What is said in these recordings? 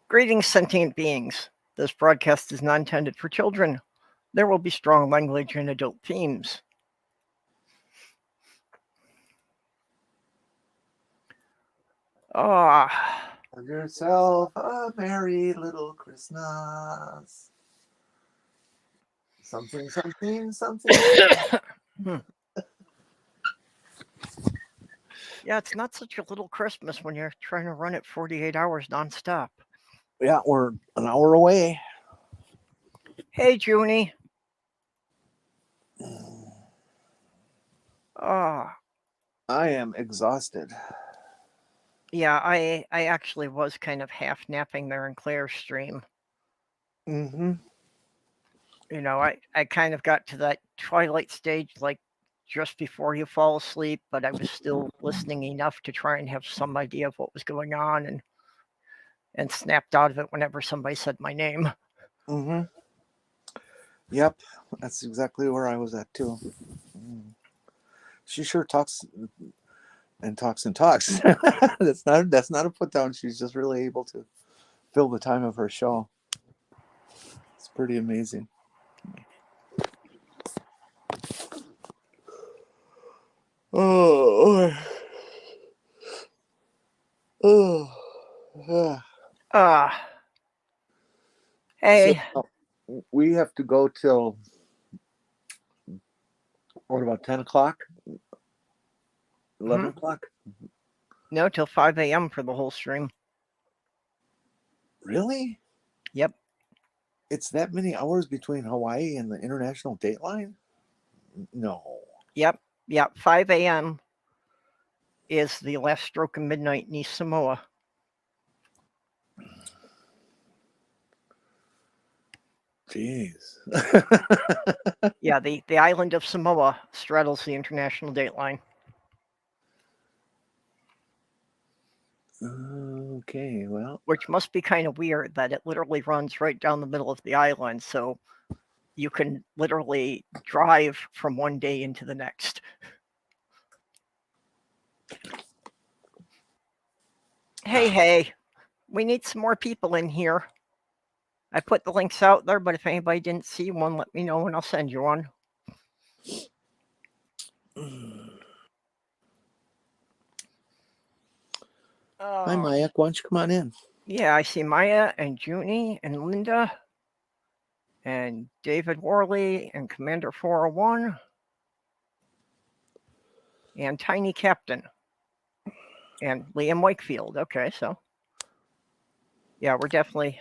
Greetings, sentient beings. This broadcast is not intended for children. There will be strong language and adult themes. Ah, Have yourself a merry little Christmas. Something, something, something. yeah, it's not such a little Christmas when you're trying to run it 48 hours nonstop. Yeah, we're an hour away. Hey, Junie. Ah, I am exhausted. yeah, I actually was kind of half napping there in Claire's stream. Mm-hmm. You know, I kind of got to that twilight stage like just before you fall asleep, but I was still listening enough to try and have some idea of what was going on and snapped out of it whenever somebody said my name. Mm-hmm. Yep, that's exactly where I was at too. She sure talks and talks and talks. that's not a put down. She's just really able to fill the time of her show. It's pretty amazing. Oh, oh, oh. Uh, So hey, we have to go till what about 10 o'clock, hmm? 11 o'clock? No, till 5 a.m. for the whole stream. Really? Yep, It's that many hours between Hawaii and the international dateline? No. yep, yep. 5 a.m. is the last stroke of midnight in East Samoa. Jeez. Yeah, the island of Samoa straddles the international dateline. Okay, well, Which must be kind of weird that it literally runs right down the middle of the island. So you can literally drive from one day into the next. Hey, we need some more people in here. I put the links out there, but if anybody didn't see one, let me know and I'll send you one. hi Maya, why don't you come on in? Yeah, I see Maya and Junie and Linda and David Worley and Commander 401 and Tiny Captain and Liam Wakefield. Okay, so yeah, we're definitely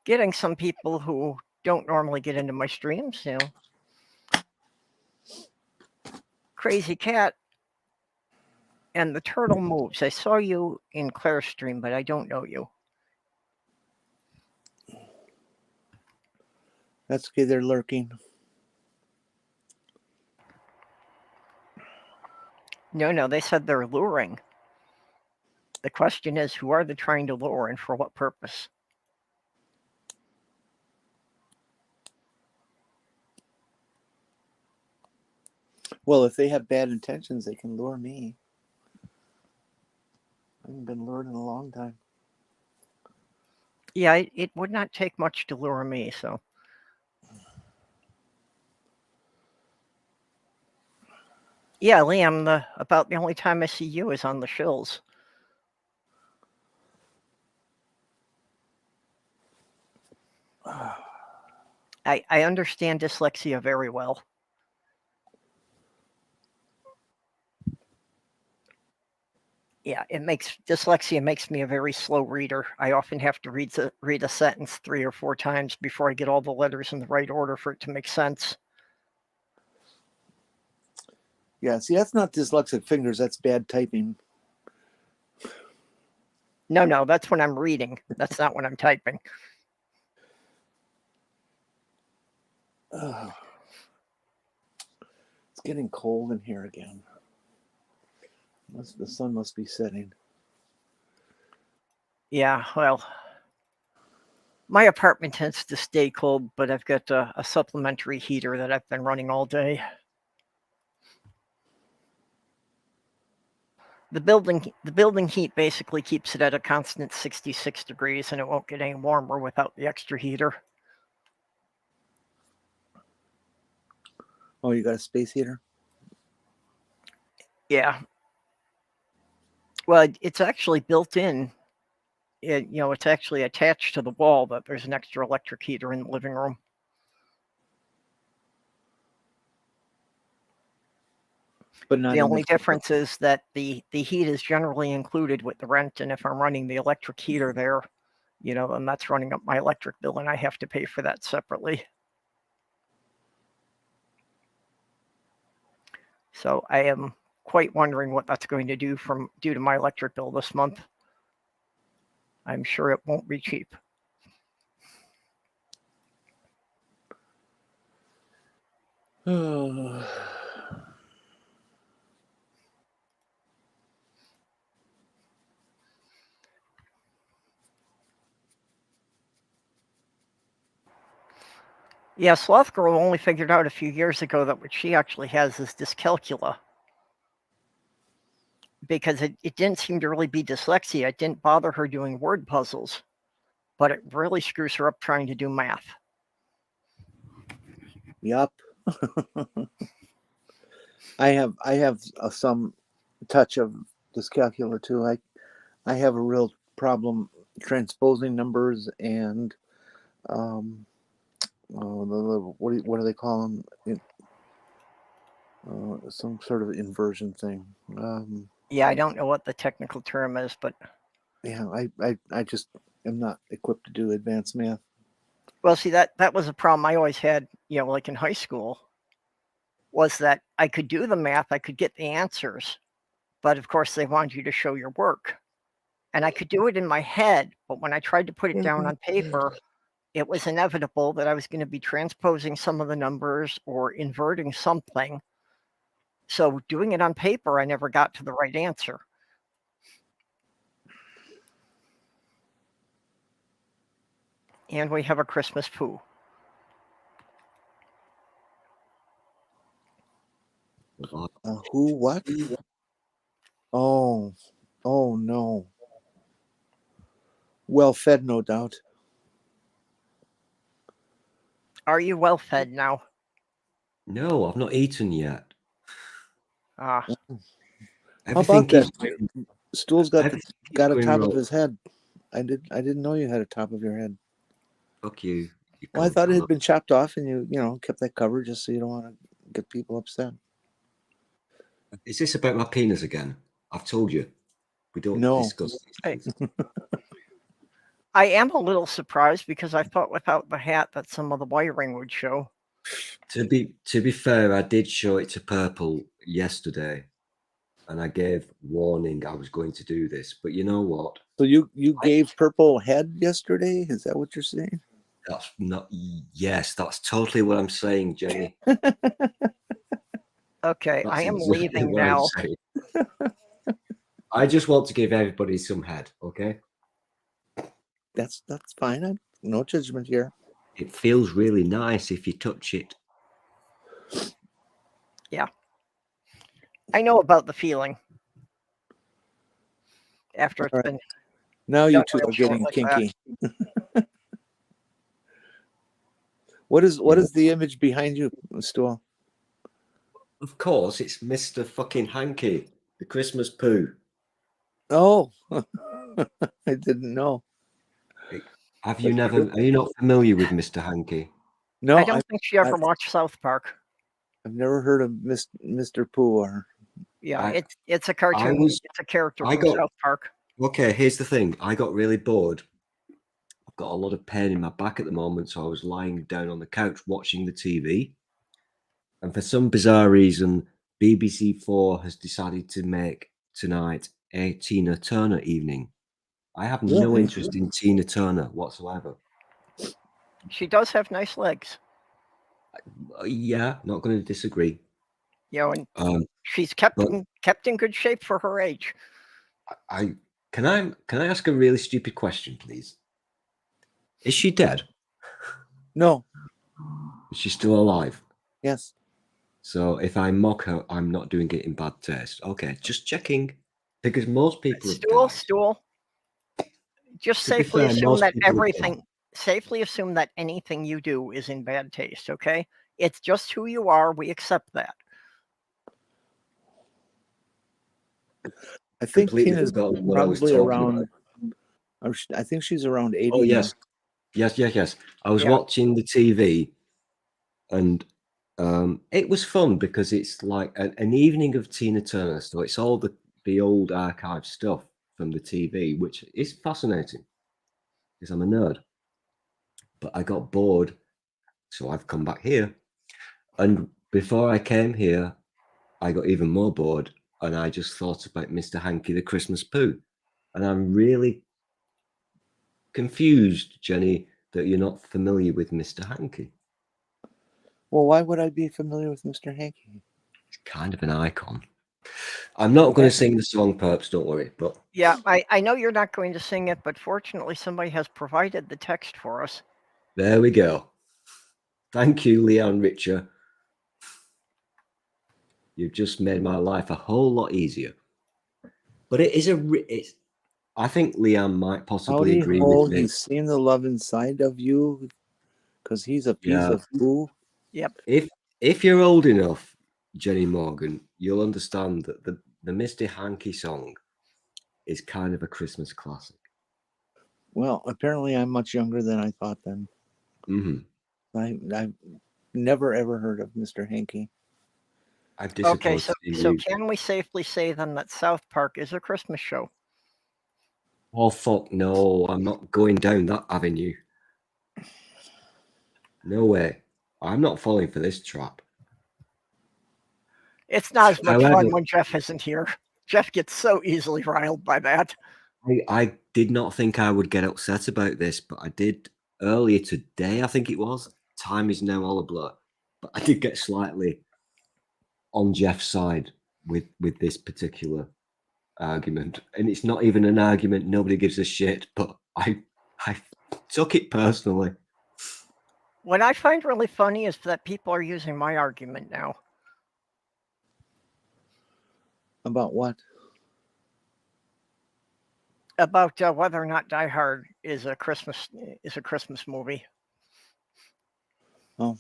getting some people who don't normally get into my streams. You know, Crazy Cat and the Turtle Moves. I saw you in Claire's stream, but I don't know you. That's okay, they're lurking. No, they said they're luring. The question is, who are they trying to lure and for what purpose? Well, if they have bad intentions, they can lure me. I haven't been lured in a long time. Yeah, it would not take much to lure me, so. Yeah, Liam, about the only time I see you is on the shills. I understand dyslexia very well. Yeah, dyslexia makes me a very slow reader. I often have to read a sentence 3 or 4 times before I get all the letters in the right order for it to make sense. Yeah, see, that's not dyslexic fingers, that's bad typing. No, that's when I'm reading. That's not when I'm typing. Oh, it's getting cold in here again. The sun must be setting. Yeah, well, my apartment tends to stay cold, but I've got a supplementary heater that I've been running all day. The building heat basically keeps it at a constant 66 degrees, and it won't get any warmer without the extra heater. Oh, you got a space heater? Yeah. Well, it's actually built in. It's actually attached to the wall, but there's an extra electric heater in the living room. But not The in only the difference is that the heat is generally included with the rent, and if I'm running the electric heater there, and that's running up my electric bill, and I have to pay for that separately. So I am quite wondering what that's going to do due to my electric bill this month. I'm sure it won't be cheap. Yeah, Sloth Girl only figured out a few years ago that what she actually has is dyscalculia. Because it didn't seem to really be dyslexia. It didn't bother her doing word puzzles, but it really screws her up trying to do math. Yup. I have some touch of dyscalculia too. I have a real problem transposing numbers and what do they call them? Some sort of inversion thing. Yeah, I don't know what the technical term is, but yeah, I just am not equipped to do advanced math. well, see that was a problem I always had. Like in high school, was that I could do the math, I could get the answers, but of course they wanted you to show your work, and I could do it in my head, but when I tried to put it down on paper, it was inevitable that I was going to be transposing some of the numbers or inverting something. So doing it on paper, I never got to the right answer. And we have a Christmas poo. Who? What? Oh, oh no. Well fed, no doubt. Are you well fed now? No, I've not eaten yet. Ah, How about that? Going, Stool's got everything keeps got a going top wrong. of his head. I didn't know you had a top of your head. Fuck you. Well, I thought it had been chopped off, and you kept that covered just so you don't want to get people upset. Is this about my penis again? I've told you. We don't discuss these things. I am a little surprised because I thought without the hat that some of the wiring would show. To be fair, I did show it to Purple yesterday, and I gave warning I was going to do this. But you know what? So you gave Purple head yesterday? Is that what you're saying? That's not. Yes, that's totally what I'm saying, Jenny. Okay, That's I am exactly leaving what I'm now. saying. I just want to give everybody some head, okay? That's fine. No judgment here. It feels really nice if you touch it. Yeah. I know about the feeling. After it's been. Now you two are getting like kinky. What is the image behind you, Stool? Of course, it's Mr. fucking Hanky, the Christmas poo. Oh, I didn't know. Are you not familiar with Mr. Hanky? No, I don't think she ever watched South Park. I've never heard of Mr. Pooh or. Yeah, it's a cartoon. It's a character from South Park. Okay, here's the thing. I got really bored. I've got a lot of pain in my back at the moment, so I was lying down on the couch watching the TV. And for some bizarre reason, BBC4 has decided to make tonight a Tina Turner evening. I have no interest in Tina Turner whatsoever. She does have nice legs. Yeah, not going to disagree. And she's kept in good shape for her age. Can I ask a really stupid question, please? Is she dead? No. Is she still alive? Yes. So if I mock her, I'm not doing it in bad taste. Okay, just checking. because most people have Stool, died. stool. Just To be safely fair, assume most that people have died. safely assume that anything you do is in bad taste, okay? It's just who you are. We accept that. I think Completely Tina's forgotten what I was probably talking around. about. I think she's around 80 Oh now. yes. I was Yeah. watching the TV, and it was fun because it's like an evening of Tina Turner. So it's all the old archive stuff from the TV, which is fascinating because I'm a nerd. But I got bored, so I've come back here. And before I came here, I got even more bored, and I just thought about Mr. Hanky the Christmas Pooh. And I'm really confused, Jenny, that you're not familiar with Mr. Hanky. Well, why would I be familiar with Mr. Hanky? It's kind of an icon. I'm not going to sing the song, Perps, don't worry. But Yeah, I know you're not going to sing it, but fortunately somebody has provided the text for us. there we go. Thank you, Leon Richer. You've just made my life a whole lot easier. But it is it's. I think Leon might possibly Howdy agree ho, with me. he's seen the love inside of you because he's a piece Yeah. of poo. Yep. If you're old enough, Jenny Morgan, you'll understand that the Mr. Hanky song is kind of a Christmas classic. Well, apparently I'm much younger than I thought then. Mm-hmm. I've never ever heard of Mr. Hanky. I'm Okay, disappointed so in you. can we safely say then that South Park is a Christmas show? Oh fuck no! I'm not going down that avenue. No way! I'm not falling for this trap. It's not as much However, fun when Jeff isn't here. Jeff gets so easily riled by that. I did not think I would get upset about this, but I did earlier today. I think it was. Time is now all a blur, but I did get slightly on Jeff's side with this particular argument, and it's not even an argument. Nobody gives a shit, but I took it personally. What I find really funny is that people are using my argument now. About what? About whether or not Die Hard is a Christmas movie. Oh,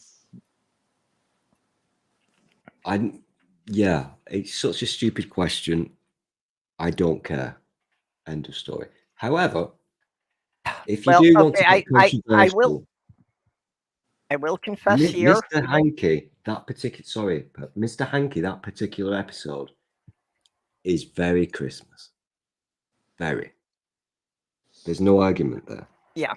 Yeah, it's such a stupid question. I don't care. End of story. However, if you Well, do want to okay, get controversial, I will confess here. Mr. Hanky, Mr. Hanky, that particular episode is very Christmas. Very. There's no argument there. Yeah.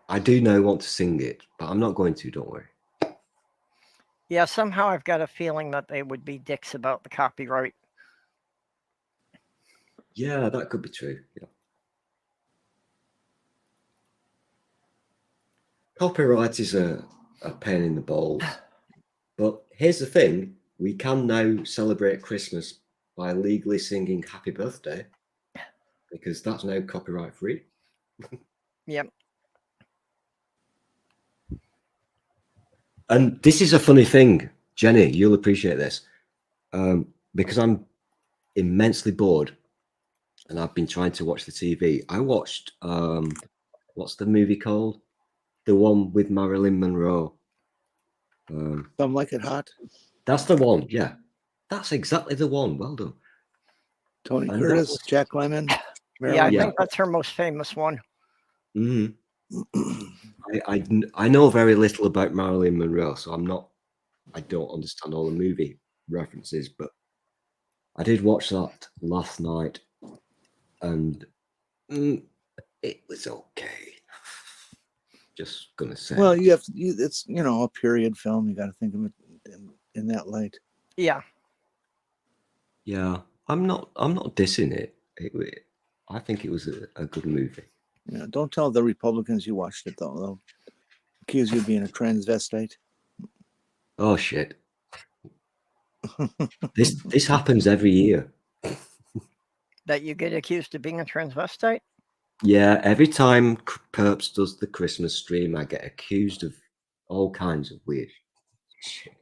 I do now want to sing it, but I'm not going to, don't worry. Yeah, somehow I've got a feeling that they would be dicks about the copyright. Yeah, that could be true. Yeah. Copyright is a pain in the balls. But here's the thing, we can now celebrate Christmas by legally singing Happy Birthday because that's now copyright free. Yep. And this is a funny thing, Jenny, you'll appreciate this, because I'm immensely bored and I've been trying to watch the TV. I watched, what's the movie called? The one with Marilyn Monroe. Some Like It Hot. That's the one, yeah. That's exactly the one. Well done. Tony And Curtis, Jack Lemmon. Yeah, I Yeah. think that's her most famous one. Mm-hmm. I know very little about Marilyn Monroe, so I don't understand all the movie references, but I did watch that last night, and it was okay. Just gonna say. Well, it's a period film. You got to think of it in that light. Yeah. Yeah, I'm not dissing it. I think it was a good movie. Yeah, don't tell the Republicans you watched it though. They'll accuse you of being a transvestite. Oh shit! This happens every year. That you get accused of being a transvestite? Yeah, every time Perps does the Christmas stream, I get accused of all kinds of weird shit.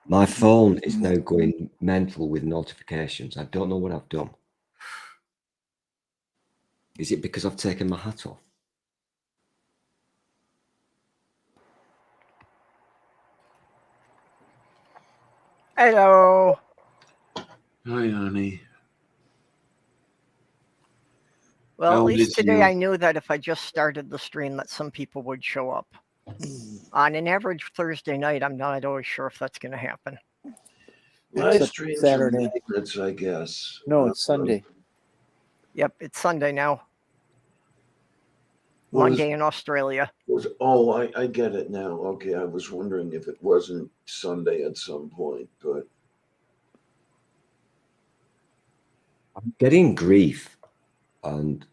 My phone is now going mental with notifications. I don't know what I've done. Is it because I've taken my hat off? Hello. Hi, honey. Well, How at least is today you? I knew that if I just started the stream that some people would show up. On an average Thursday night, I'm not always sure if that's going to happen. Live Except streams Saturday. are magnets, I guess. No, it's Sunday. Yep, it's Sunday now. Well, Monday in Australia. I get it now. Okay, I was wondering if it wasn't Sunday at some point, but I'm getting grief, and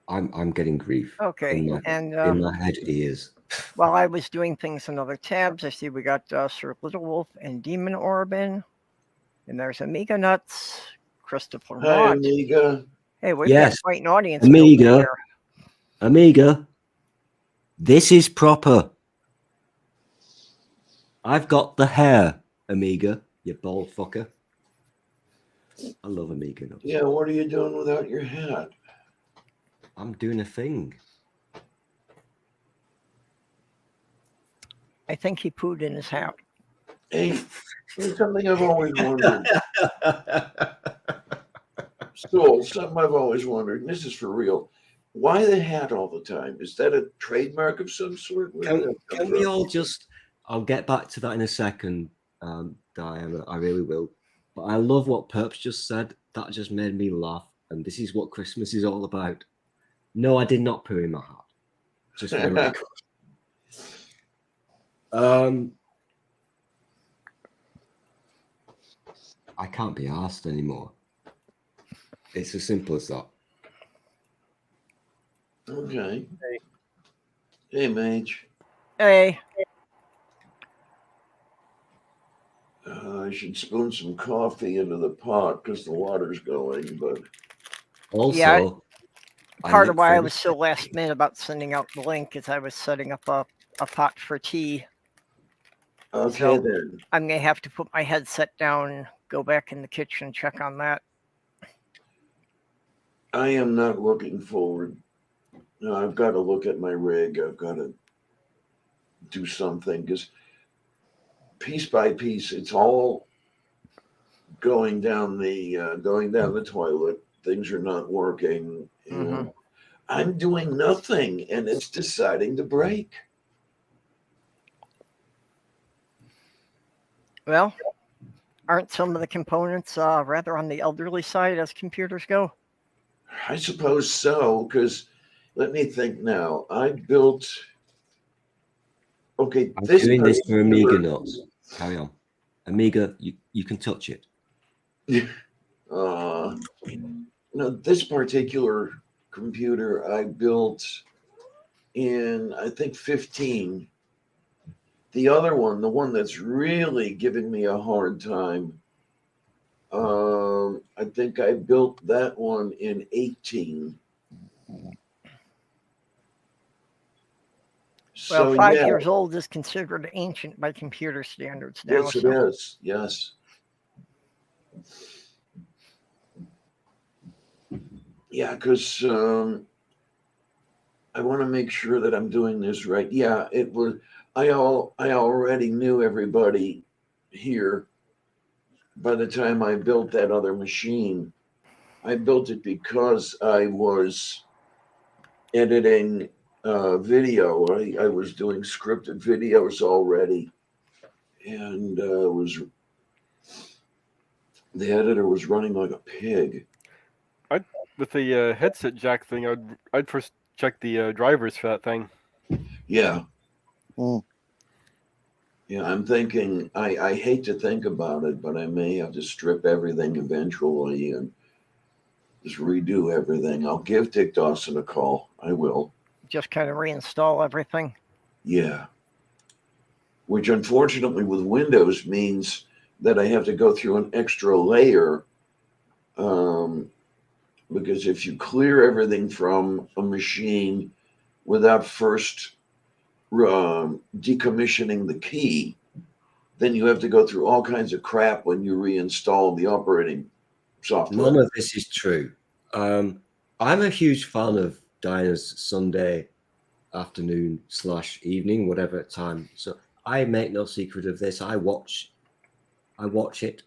I'm getting grief. Okay, in my head ears. While I was doing things in other tabs, I see we got Sir Little Wolf and Demon Orbin, and there's Amiga Nuts, Christopher hi, Mott. Amiga. Hey, we've Yes, got quite an audience. Amiga. building here. Amiga, this is proper. I've got the hair, Amiga, you bald fucker. I love Amiga Nuts. Yeah, what are you doing without your hat? I'm doing a thing. I think he pooed in his hat. Hey, there's something I've always wondered. So, something I've always wondered, and this is for real. Why the hat all the time? Is that a trademark of some sort? Where did that come Can we from? all just? I'll get back to that in a second, Diana. I really will. But I love what Perps just said. That just made me laugh. And this is what Christmas is all about. No, I did not poo in my hat. Just for the record. I can't be asked anymore. It's as simple as that. Okay. Hey, Mage. Hey, I should spoon some coffee into the pot because the water's going, but Also, Yeah, part look of why I forward- was so last minute about sending out the link is I was setting up a pot for tea. okay So- then. I'm going to have to put my headset down, go back in the kitchen, check on that. I am not looking forward. No, I've got to look at my rig. I've got to do something because piece by piece, it's all going down the toilet. Things are not working, and Mhm. I'm doing nothing, and it's deciding to break. Well, aren't some of the components rather on the elderly side as computers go? I suppose so, because let me think now. I built. Okay, I'm doing this for Amiga Nuts. Carry on. Amiga, you can touch it. No, this particular computer I built in, I think, 15. The other one, the one that's really giving me a hard time, I think I built that one in 18. Well, So 5 yeah, years old is considered ancient by computer standards now. yes, it so- is. Yes. Yeah, because I want to make sure that I'm doing this right. Yeah, it was. I already knew everybody here by the time I built that other machine. I built it because I was editing video. I was doing scripted videos already, and the editor was running like a pig. With the headset jack thing, I'd first check the drivers for that thing. Yeah. Mm. Yeah, I'm thinking, I hate to think about it, but I may have to strip everything eventually and just redo everything. I'll give Dick Dawson a call. I will. Just kind of reinstall everything. Yeah. Which unfortunately with Windows means that I have to go through an extra layer. Because if you clear everything from a machine without first decommissioning the key, then you have to go through all kinds of crap when you reinstall the operating software. None of this is true. I'm a huge fan of Diana's Sunday afternoon / evening, whatever time. So I make no secret of this. I watch it.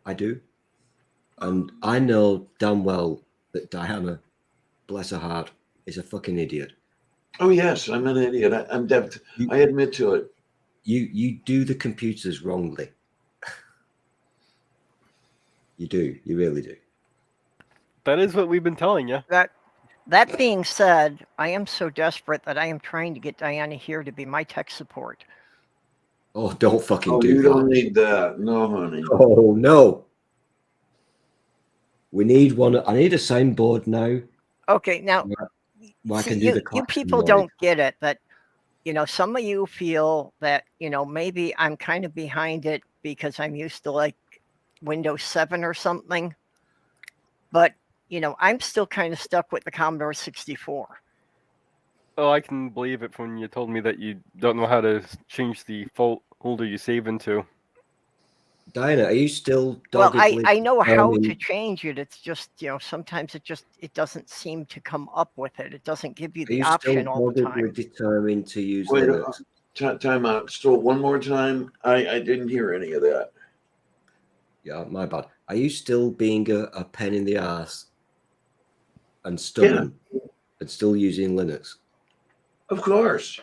I do. And I know damn well that Diana, bless her heart, is a fucking idiot. Oh yes, I'm an idiot. I'm deaf. I admit to it. You do the computers wrongly. You do. You really do. That is what we've been telling you. That being said, I am so desperate that I am trying to get Diana here to be my tech support. Oh, don't fucking Oh, do you that. don't need that. No, honey. Oh no. We need one. I need a soundboard now. Okay, now Well, I see, can do you the klaxon people noise. don't get it that some of you feel that maybe I'm kind of behind it because I'm used to like Windows 7 or something, but I'm still kind of stuck with the Commodore 64. Oh, I can believe it when you told me that you don't know how to change the folder you save into. Diana, are you still Well, doggedly I know how to determined- change it. It's just sometimes it doesn't seem to come up with it. It doesn't give you Are the you option still all the doggedly time. determined to use Wait, Linux? time out. Still one more time. I didn't hear any of that. Yeah, my bad. Are you still being a pain in the ass and stubborn and still using Linux? Of course.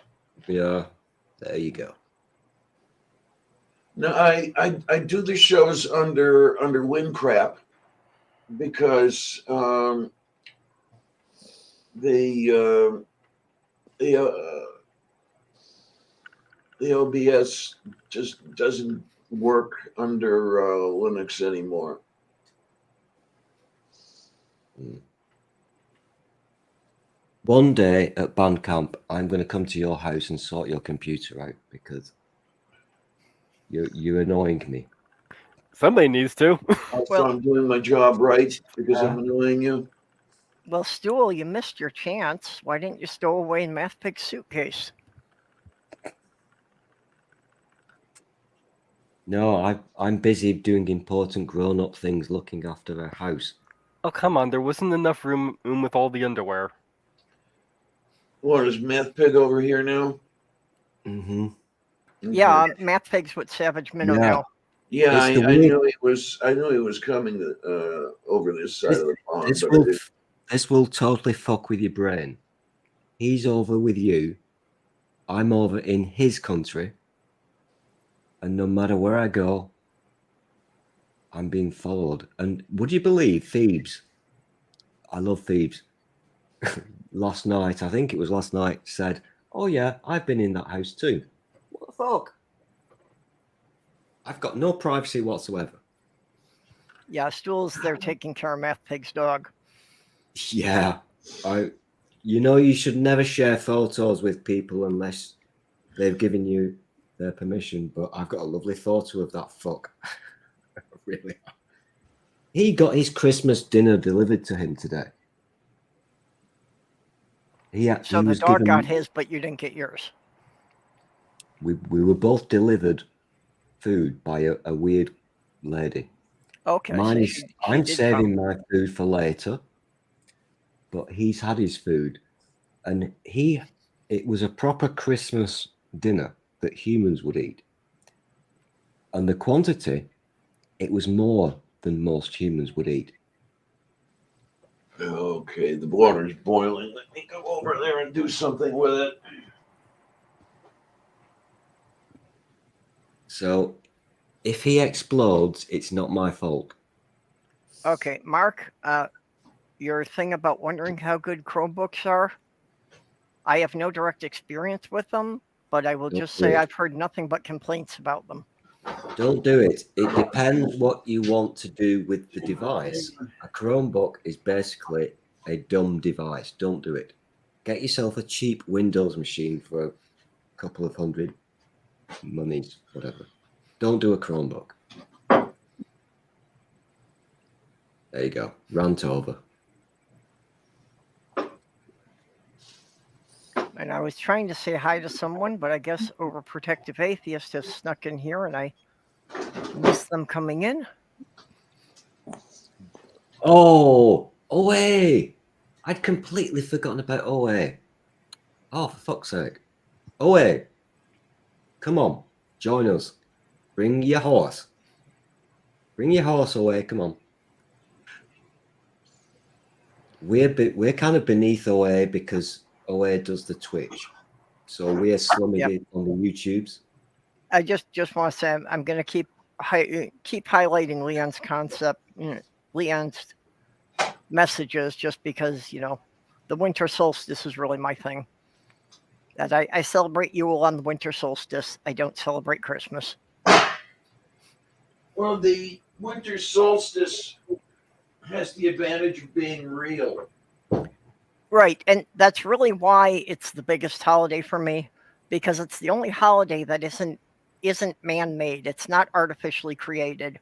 Yeah, there you go. No, I do the shows under WinCrap because the OBS just doesn't work under Linux anymore. One day at Bandcamp, I'm going to come to your house and sort your computer out because you're annoying me. Somebody needs to. So I'm doing my job right because I'm annoying you. Well, Stool, you missed your chance. Why didn't you stow away in MathPig's suitcase? No, I'm busy doing important grown-up things, looking after a house. Oh, come on. There wasn't enough room with all the underwear. What is Meth Pig over here now? Mm-hmm. Okay. Yeah, MathPig's with Savage Minnow now. Yeah, It's I the weird- knew it was. I knew he was coming over this side of the pond. This will totally fuck with your brain. He's over with you. I'm over in his country. And no matter where I go, I'm being followed. And would you believe Thebes? I love Thebes. Last night, I think it was last night, said, "Oh yeah, I've been in that house too." What the fuck? I've got no privacy whatsoever. Yeah, Stool's there taking care of MathPig's dog. Yeah, you should never share photos with people unless they've given you their permission. But I've got a lovely photo of that fuck. Really. He got his Christmas dinner delivered to him today. So the dog got his, but you didn't get yours. We were both delivered food by a weird lady. Okay. Mine so is. I'm did saving come. my food for later, but he's had his food, and it was a proper Christmas dinner that humans would eat, and the quantity, it was more than most humans would eat. Okay, the water's boiling. Let me go over there and do something with it. So, if he explodes, it's not my fault. Okay, Mark, your thing about wondering how good Chromebooks are, I have no direct experience with them, but I will just say I've heard nothing but complaints about them. Don't do it. It depends what you want to do with the device. A Chromebook is basically a dumb device. Don't do it. Get yourself a cheap Windows machine for a couple of hundred monies, whatever. Don't do a Chromebook. There you go. Rant over. And I was trying to say hi to someone, but I guess overprotective atheist has snuck in here and I missed them coming in. Oh, OA. I'd completely forgotten about OA. Oh, for fuck's sake. OA, come on, join us. Bring your horse. Bring your horse away, come on. We're kind of beneath OA because OA does the Twitch. So we're slumming Yep. it on the YouTubes. I just want to say I'm going to keep highlighting Leon's concept, Leon's messages, just because the winter solstice is really my thing. That I celebrate Yule on the winter solstice. I don't celebrate Christmas. Well, the winter solstice has the advantage of being real. Right, and that's really why it's the biggest holiday for me, because it's the only holiday that isn't man-made. It's not artificially created.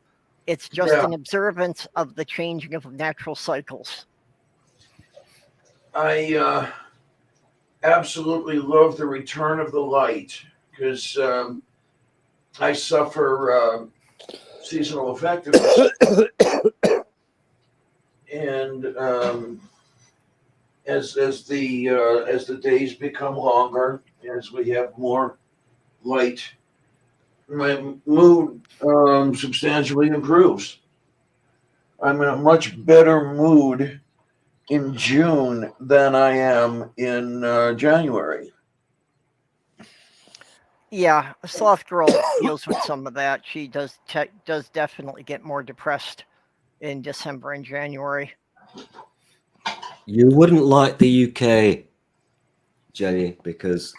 It's just Yeah. an observance of the changing of natural cycles. I absolutely love the return of the light because I suffer seasonal affectiveness, and as the days become longer, as we have more light, my mood substantially improves. I'm in a much better mood in June than I am in January. Yeah, Sloth Girl deals with some of that. She does definitely get more depressed in December and January. You wouldn't like the UK, Jenny, because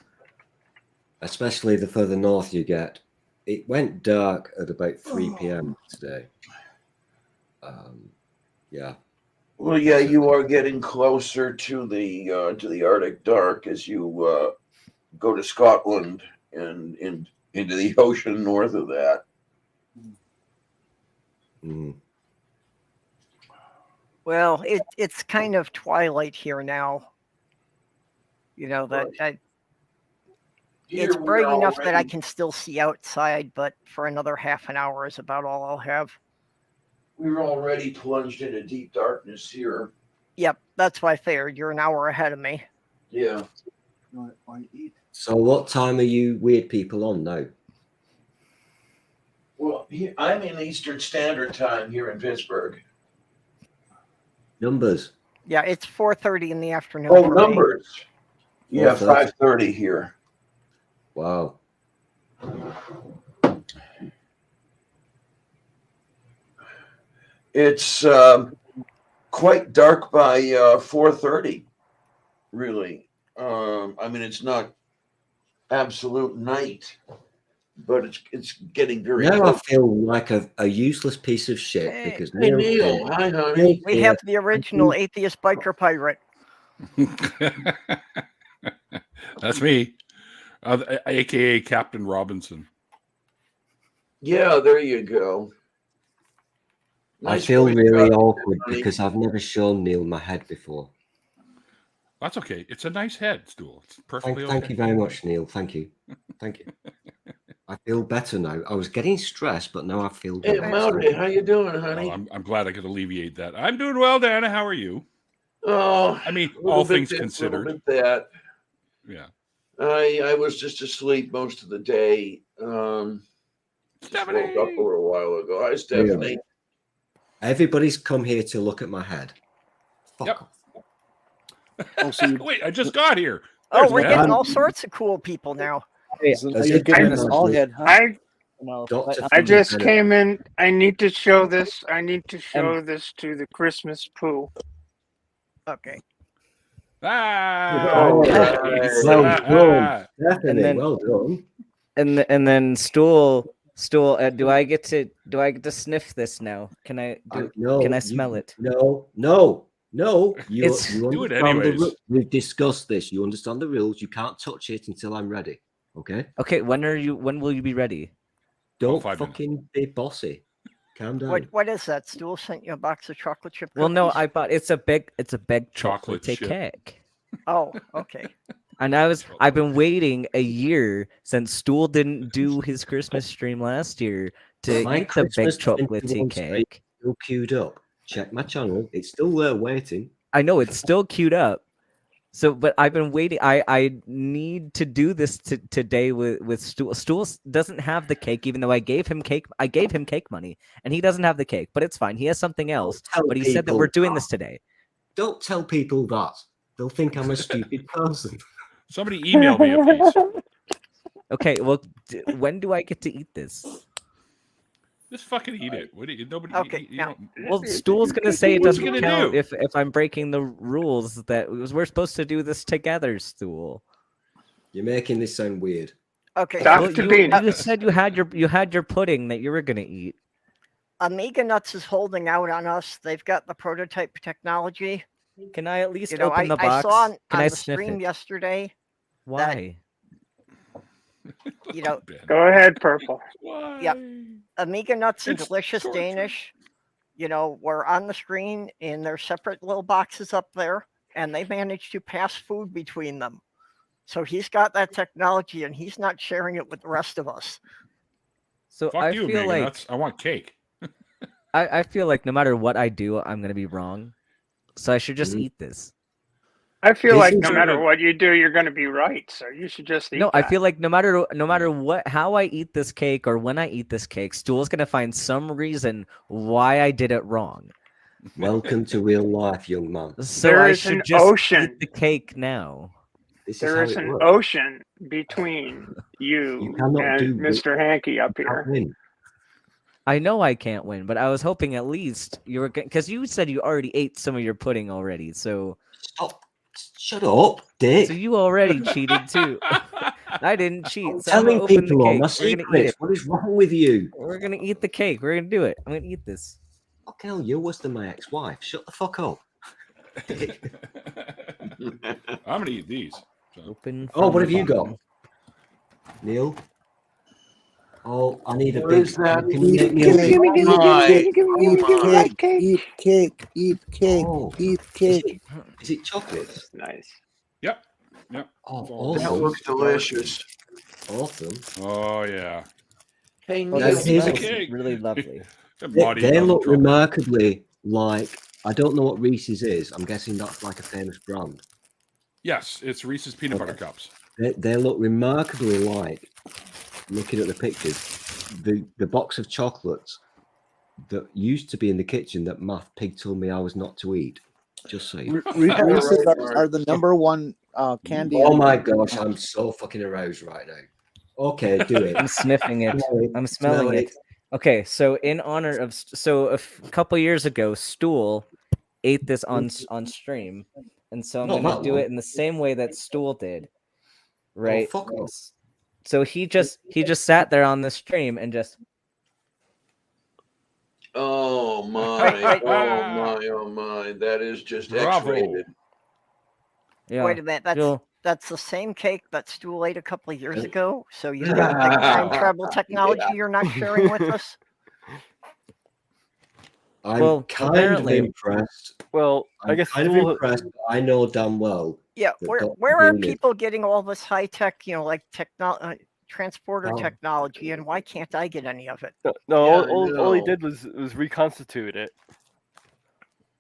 especially the further north you get, it went dark at about 3 p.m. today. Yeah. Well, yeah, you are getting closer to the Arctic dark as you go to Scotland and into the ocean north of that. Mm. Well, it's kind of twilight here now. That Here it's we're bright enough that I already- can still see outside, but for another half an hour is about all I'll have. We're already plunged into deep darkness here. Yep, that's what I figured. You're an hour ahead of me. Yeah. So what time are you weird people on now? Well, I'm in Eastern Standard Time here in Pittsburgh. Numbers. Yeah, it's 4:30 in the afternoon. Oh, for me. numbers. Yeah, 4:30. 5:30 here. Wow. It's quite dark by 4:30. Really, I mean, it's not absolute night, but it's getting very. Now I close. feel like a useless piece of shit Hey, because Hey, Neil's Neil. here. Hi, honey. Neil's We here. have the original atheist biker pirate. That's me, aka Captain Robinson. Yeah, there you go. I Nice feel voice really crack, awkward honey. because I've never shown Neil my head before. That's okay. It's a nice head, Stool. It's perfectly Thank okay. you very much, Neil. Thank you. Thank you. I feel better now. I was getting stressed, but now I feel Hey, better. Maury, how you doing, honey? Well, I'm glad I could alleviate that. I'm doing well, Dana. How are you? Oh, I mean, a little all bit things this, a considered. little bit that. Yeah. I was just asleep most of the day. Just woke up Stephanie! a little while ago. Hi, Stephanie. Really? Everybody's come here to look at my head. Fuck Yep. off. Oh, so you, Wait, I just got here. Oh, There's we're Dad. getting all sorts of cool people now. so now As you're a giving us journalist, all head, huh? I No, Dr. I just Bennett. came in. I need to show this. I need to show this to the Christmas poo. Okay. Ah, All nice. Well right. done. Definitely. then- Well done. And then Stool. Do I get to sniff this now? Can I No, can I smell it? No. You It's- Do it understand the anyways. We've discussed this. You understand the rules. You can't touch it until I'm ready. Okay? Okay, when will you be ready? Don't 5 minutes. fucking be bossy. Calm down. What is that? Stool sent you a box of chocolate chip Well, no, cookies? I bought it's a big Chocolate chocolate chip. cake. Oh, okay. And I've been waiting a year since Stool didn't do his Christmas stream last year to My eat the big Christmas chocolatey 21 stream cake. still queued up. Check my channel. It's still there waiting. I know it's still queued up. So, but I've been waiting. I need to do this today with Stool. Stool doesn't have the cake, even though I gave him cake. I gave him cake money, and he doesn't have the cake. But it's fine. He has something else. tell But he said that people we're doing that. this today. Don't tell people that. They'll think I'm a stupid person. Somebody email me a piece. Okay. Well, when do I get to eat this? Just fucking eat it. What do you? Nobody. Okay, you now- don't- Well, Stool's gonna say it What's he doesn't gonna count do? if I'm breaking the rules that we're supposed to do this together, Stool. You're making this sound weird. Okay, Doc- so Well, to you, be- you said you had your pudding that you were gonna eat. Amiga Nuts is holding out on us. They've got the prototype technology. Can I at least You know, open the I box? saw on Can I the sniff stream it? yesterday, Why? you know, Ben, Go ahead, Purple. why? Yep. Amiga Nuts and It's Delicious torture. Danish, you know, were on the screen in their separate little boxes up there, and they managed to pass food between them. So he's got that technology, and he's not sharing it with the rest of us. So Fuck I you, feel Mega like Nuts. I want cake. I feel like no matter what I do, I'm gonna be wrong. So I should just Mhm. eat this. I feel This like is no sort matter of- what you do, you're going to be right. So you should just eat No, I that. feel like no matter what how I eat this cake or when I eat this cake, Stool's gonna find some reason why I did it wrong. Welcome to real life, young man. So There I is should an just ocean. eat the cake now. This is There how is it an works. ocean between You you cannot and do Mr. Hankey up You can't here. win. I know I can't win, but I was hoping at least you were because you said you already ate some of your pudding already. So Stop. Shut up, dick. you already cheated too. I didn't cheat. I'm So I'm gonna telling open the people all my cake. We're gonna eat secrets. it. What is wrong with you? We're gonna eat the cake. We're gonna do it. I'm gonna eat this. Fuck hell, you're worse than my ex-wife. Shut the fuck up. I'm gonna eat these. So. Open. Oh, from what the have you got? bottom. Neil? Oh, I need a What big. is that? Can you make me a Eat big? cake, Oh eat my. cake, Oh my. eat cake, eat cake, eat cake, Oh, eat Is cake. it, is it chocolate? Nice. Yep. Yep. Oh, That awesome. looks delicious. Awesome. Oh yeah. Hey, Oh, Now, Neil, this here's smells a- cake. really lovely. They look remarkably like. I don't know what Reese's is. I'm guessing that's like a famous brand. Yes, it's Reese's peanut butter cups. They look remarkably like. Looking at the pictures, the box of chocolates that used to be in the kitchen that Math Pig told me I was not to eat. Just so you. Reese's are the number one candy. Oh on- my gosh, I'm so fucking aroused right now. Okay, do it. I'm sniffing it. Smell it. I'm smelling Smell it. Okay, so in honor of couple years ago, Stool ate this on stream, and so I'm Not gonna that do long. it in the same way that Stool did, right? fuck off. So he just sat there on the stream and just Oh Wait, my. wait. Oh my. Oh my. That is just Bravo. X-rated. yeah. Wait a minute, Joel, that's the same cake that Stool ate a couple of years ago. So you've got the time travel technology you're not sharing with us. I'm Well, kind apparently- of impressed. Well, I I'm guess kind of Stool, impressed. But I know damn well. Yeah, that where Dr. where are Bean is- people getting all this high tech, you know, like transporter Oh. technology, and why can't I get any of it? no, Yeah, all he no. did was reconstitute it.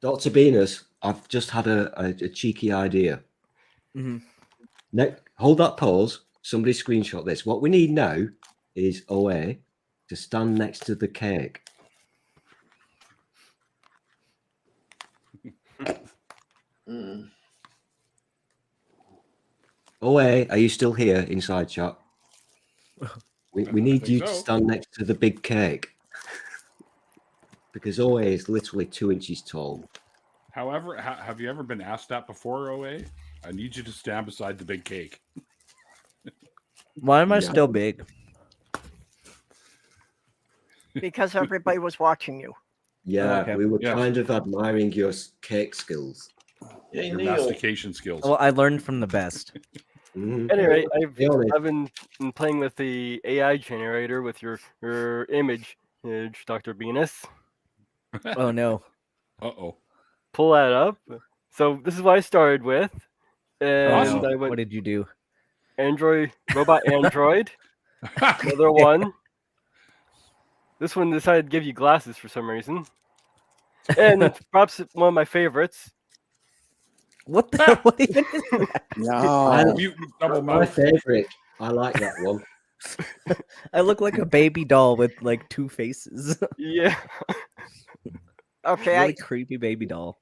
Dr. Venus, I've just had a cheeky idea. Mhm. Now, hold that pause. Somebody screenshot this. What we need now is OA to stand next to the cake. Mm. OA, are you still here inside chat? We need think you to so. stand next to the big cake. Because OA is literally 2 inches tall. However, have you ever been asked that before, OA? I need you to stand beside the big cake. why am I Yeah. still big? Because everybody was watching you. Yeah, okay. we were Yes. kind of admiring your cake skills. Hey, Your Neil. mastication skills. Well, I learned from the best. Mhm. Anyway, Be honest. I've been playing with the AI generator with your image, Dr. Venus. Oh no. Uh-oh. Pull that up. So this is what I started with. And Awesome. I What went did you do? robot android. Another one. This one decided to give you glasses for some reason. And perhaps one of my favorites. What the? What even is that? No. Mutant double My mouth. favorite. I like that one. I look like a baby doll with like two faces. Yeah. Okay, Really creepy baby doll.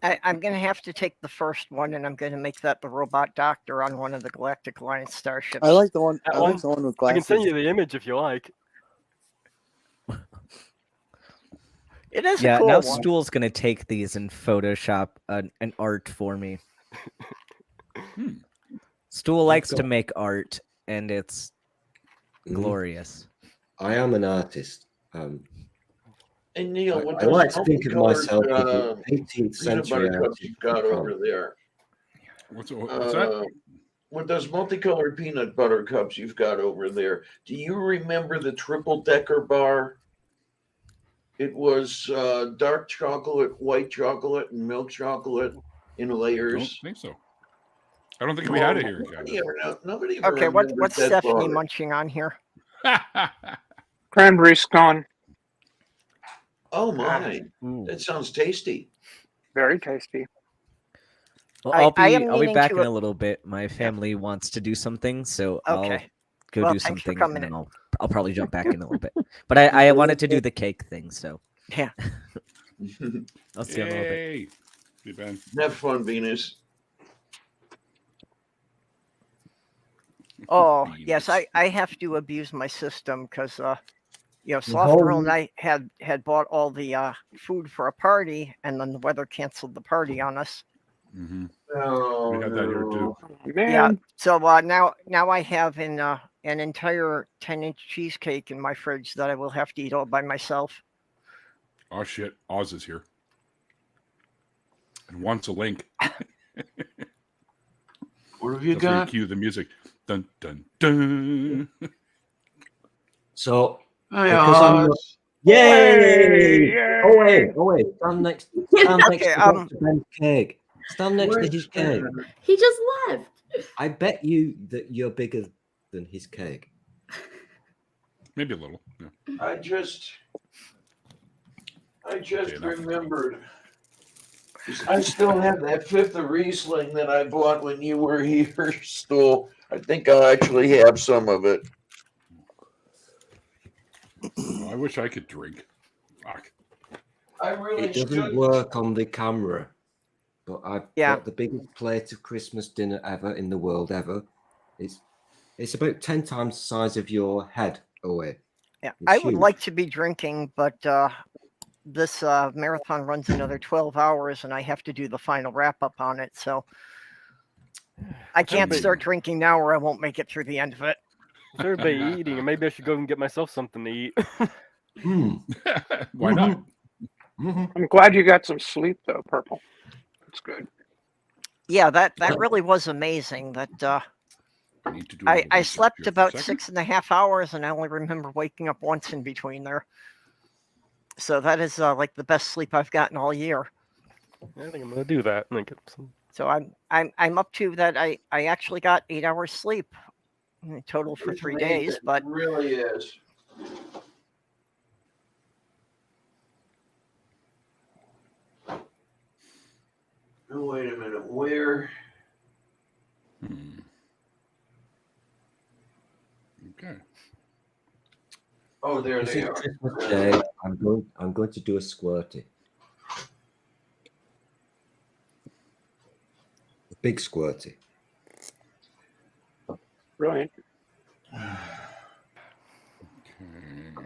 I'm gonna have to take the first one, and I'm gonna make that the robot doctor on one of the Galactic Alliance starships. I like the one. That I one? like the one with I can glasses. send you the image if you like. It is Yeah, a cool now one. Stool's gonna take these and Photoshop an art for me. Hmm. Stool likes to got- make art, and it's Mhm. glorious. I am an artist. And Neil, what I those like to think of myself as multicolored, an 18th peanut century butter cups artist. you've got over there? What's that? With those multicolored peanut butter cups you've got over there, do you remember the triple decker bar? It was dark chocolate, white chocolate, and milk chocolate in I don't layers. think so. I don't think we had it here. Nobody ever Okay, remembered what's that Stephanie bar. munching on here? Cranberry scone. Oh my, Ooh. that sounds tasty. Very tasty. Well, I am I'll be meaning back to in a little bit. My family wants to do something, so I'll Okay. go Well, do thanks for something, coming and in. then I'll probably jump back in a little bit. But I wanted to do the cake thing, so Yeah. I'll see you in a little bit. Yay. See you, Ben. Have fun, Venus. Oh yes, Venus. I have to abuse my system because whole Sloth Girl and week- I had bought all the food for a party, and then the weather canceled the party on us. Mm-hmm. Oh, We had that here too. Man, Yeah. So now I have an entire 10-inch cheesecake in my fridge that I will have to eat all by myself. Oh shit, Oz is here. And wants a link. What have you That's where you got? cue the music. Dun dun dun. So, Hi, because I'm Oz. yay! Yay! Oh wait, stand next Okay, to Dr. Ben's cake. Stand next to Where's his cake. Ben? He just left. I bet you that you're bigger than his cake. Maybe a little. Yeah. I just enough. remembered. I still have that fifth of Riesling that I bought when you were here, Stool. I think I'll actually have some of it. Oh, I wish I could drink. Fuck. I really It doesn't should. work on the camera, but I've Yeah. got the biggest plate of Christmas dinner ever in the world ever. It's about 10 times the size of your head away. Yeah, It's I would huge. like to be drinking, but this marathon runs another 12 hours, and I have to do the final wrap up on it. So I can't Maybe. start drinking now, or I won't make it through the end of it. Is everybody eating? And maybe I should go and get myself something to eat. Why not? Mhm. I'm glad you got some sleep though, Purple. That's good. Yeah, that really was amazing. That I need to do a little I research slept here for a about second. 6.5 hours, and I only remember waking up once in between there. So that is like the best sleep I've gotten all year. I think I'm gonna do that. And then get some... So I'm up to that. I actually got 8 hours sleep in total for 3 days, but It really is. Oh, wait a minute. Where? Hmm. Okay. Oh, there This they is are. Christmas Day. I'm going to do a squirty. A big squirty. Brilliant.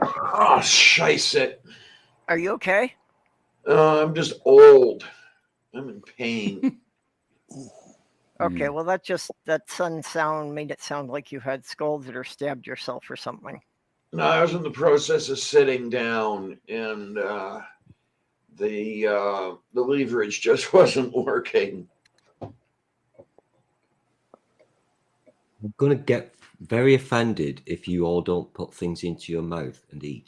Oh, scheisse. are you okay? I'm just old. I'm in pain. Okay, Hmm. well that sudden sound made it sound like you had scolded or stabbed yourself or something. No, I was in the process of sitting down, and the leverage just wasn't working. I'm going to get very offended if you all don't put things into your mouth and eat.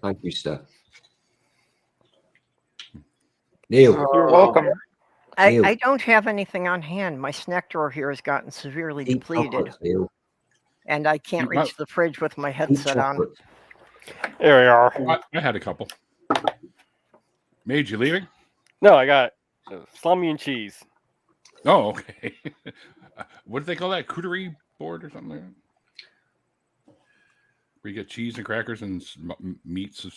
Thank you, Steph. Neil, You're welcome. Neil. I don't have anything on hand. My snack drawer here has gotten severely Eat depleted, chocolates, Neil. and I can't Eat my- reach the fridge with my Eat headset on. chocolates. There we are. I had a couple. Mage, you leaving? No, I got salami and cheese. Oh, okay. What do they call that? Couterie board or something like that? Where you get cheese and crackers and meats of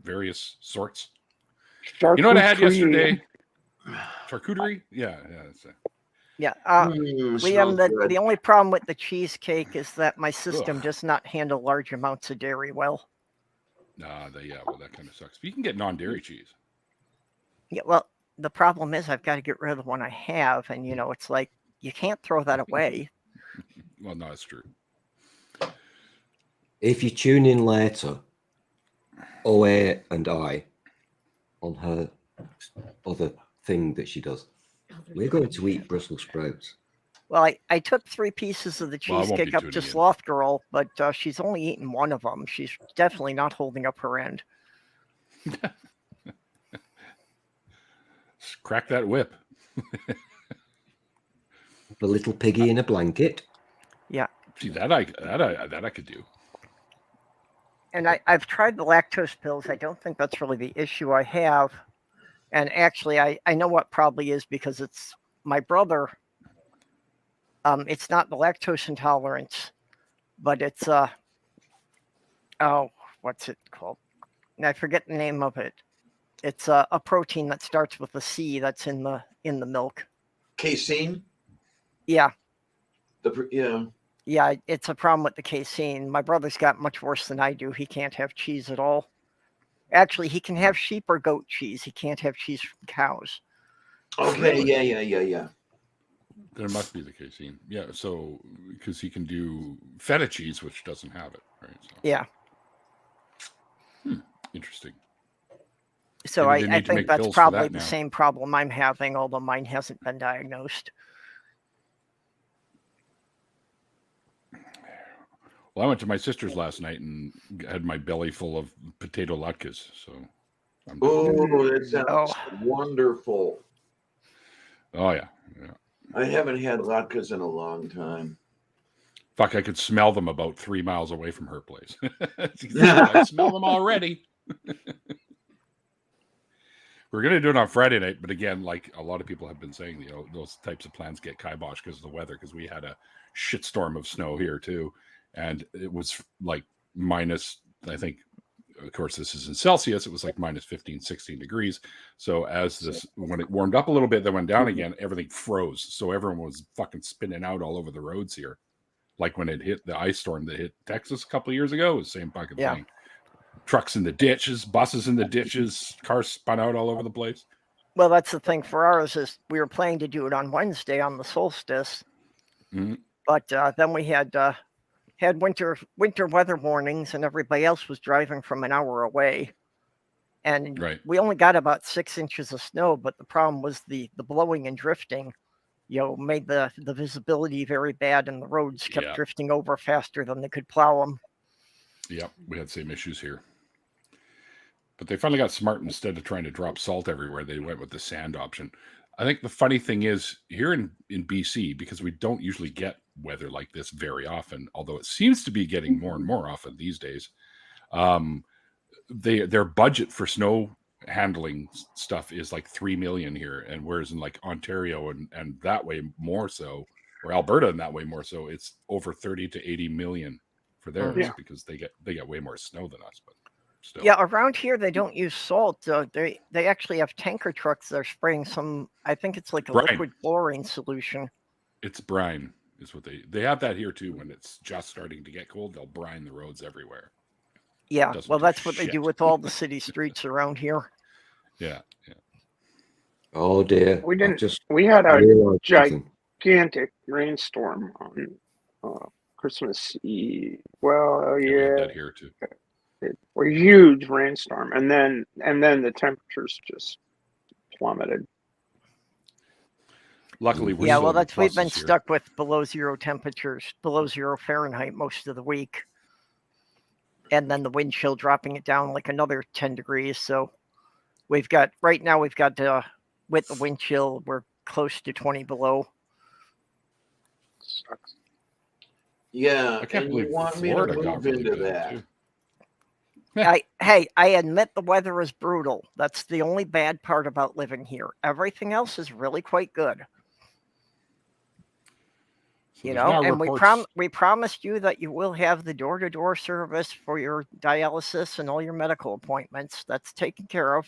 various sorts. You know what I had yesterday? Charcuterie? Yeah. That's it. Yeah. Smells Liam, good. the only problem with the cheesecake is that my system does not handle large amounts of dairy well. Well, that kind of sucks. But you can get non-dairy cheese. Yeah, well, the problem is I've got to get rid of the one I have, and it's like you can't throw that away. Well, no, it's true. If you tune in later, OA and I, on her other thing that she does, we're going to eat Brussels sprouts. Well, I took 3 pieces of the Well, I won't cheesecake be up to tuning in. Sloth Girl, but she's only eaten one of them. She's definitely not holding up her end. Crack that whip. The little piggy in a blanket. Yeah. See, that I could do. And I've tried the lactose pills. I don't think that's really the issue I have. And actually, I know what probably is, because it's my brother. It's not the lactose intolerance, but it's what's it called? I forget the name of it. It's a protein that starts with a C that's in the milk. Casein? Yeah. Yeah. It's a problem with the casein. My brother's got much worse than I do. He can't have cheese at all. Actually, he can have sheep or goat cheese. He can't have cheese from cows. Okay. Yeah. There must be the casein. Yeah. So because he can do feta cheese, which doesn't have it, right? So. Yeah. Interesting. So Maybe they I need to think make that's pills for probably that the now. same problem I'm having, although mine hasn't been diagnosed. Well, I went to my sister's last night and had my belly full of potato latkes. So. Oh, that sounds wonderful. Oh yeah. I haven't had latkes in a long time. Fuck, I could smell them about 3 miles away from her place. I smell them already. We're going to do it on Friday night, but again, like a lot of people have been saying, those types of plans get kibosh because of the weather, because we had a shitstorm of snow here too. And it was like minus, I think, of course, this is in Celsius, it was like minus 15, 16 degrees. So when it warmed up a little bit, then went down again, everything froze. So everyone was fucking spinning out all over the roads here. Like when it hit the ice storm that hit Texas a couple of years ago, it was the same fucking thing. Trucks in the ditches, buses in the ditches, cars spun out all over the place. Well, that's the thing for ours, is we were planning to do it on Wednesday on the solstice. Mm-hmm. But then we had winter weather warnings, and everybody else was driving from an hour away. And we only got about 6 inches of snow, but the problem was the blowing and drifting, made the visibility very bad, and the roads kept drifting over faster than they could plow them. Yep, we had the same issues here. But they finally got smart. Instead of trying to drop salt everywhere, they went with the sand option. I think the funny thing is, here in BC, because we don't usually get weather like this very often, although it seems to be getting more and more often these days, their budget for snow handling stuff is like 3 million here, and whereas in like Ontario and that way more so, or Alberta and that way more so, it's over 30 to 80 million for theirs because they get way more snow than us. But still. Yeah, around here they don't use salt. They actually have tanker trucks that are spraying some, I think it's like a liquid chlorine solution. It's brine is what they have that here too. When it's just starting to get cold, they'll brine the roads everywhere. Yeah, well, that's what they do with all the city streets around here. Yeah. Oh dear. We had a gigantic rainstorm on Christmas Eve. Well, we had that here too. A huge rainstorm, and then the temperatures just plummeted. Luckily, we've been stuck with below 0 temperatures, below 0 Fahrenheit most of the week, and then the wind chill dropping it down like another 10 degrees. So We've got right now. We've got with the wind chill, we're close to 20 below. Sucks. Yeah, I can't and you believe want me to Florida got move really into good that. too. I admit the weather is brutal. That's the only bad part about living here. Everything else is really quite good. So You there's know, now and reports. we promised you that you will have the door-to-door service for your dialysis and all your medical appointments. That's taken care of.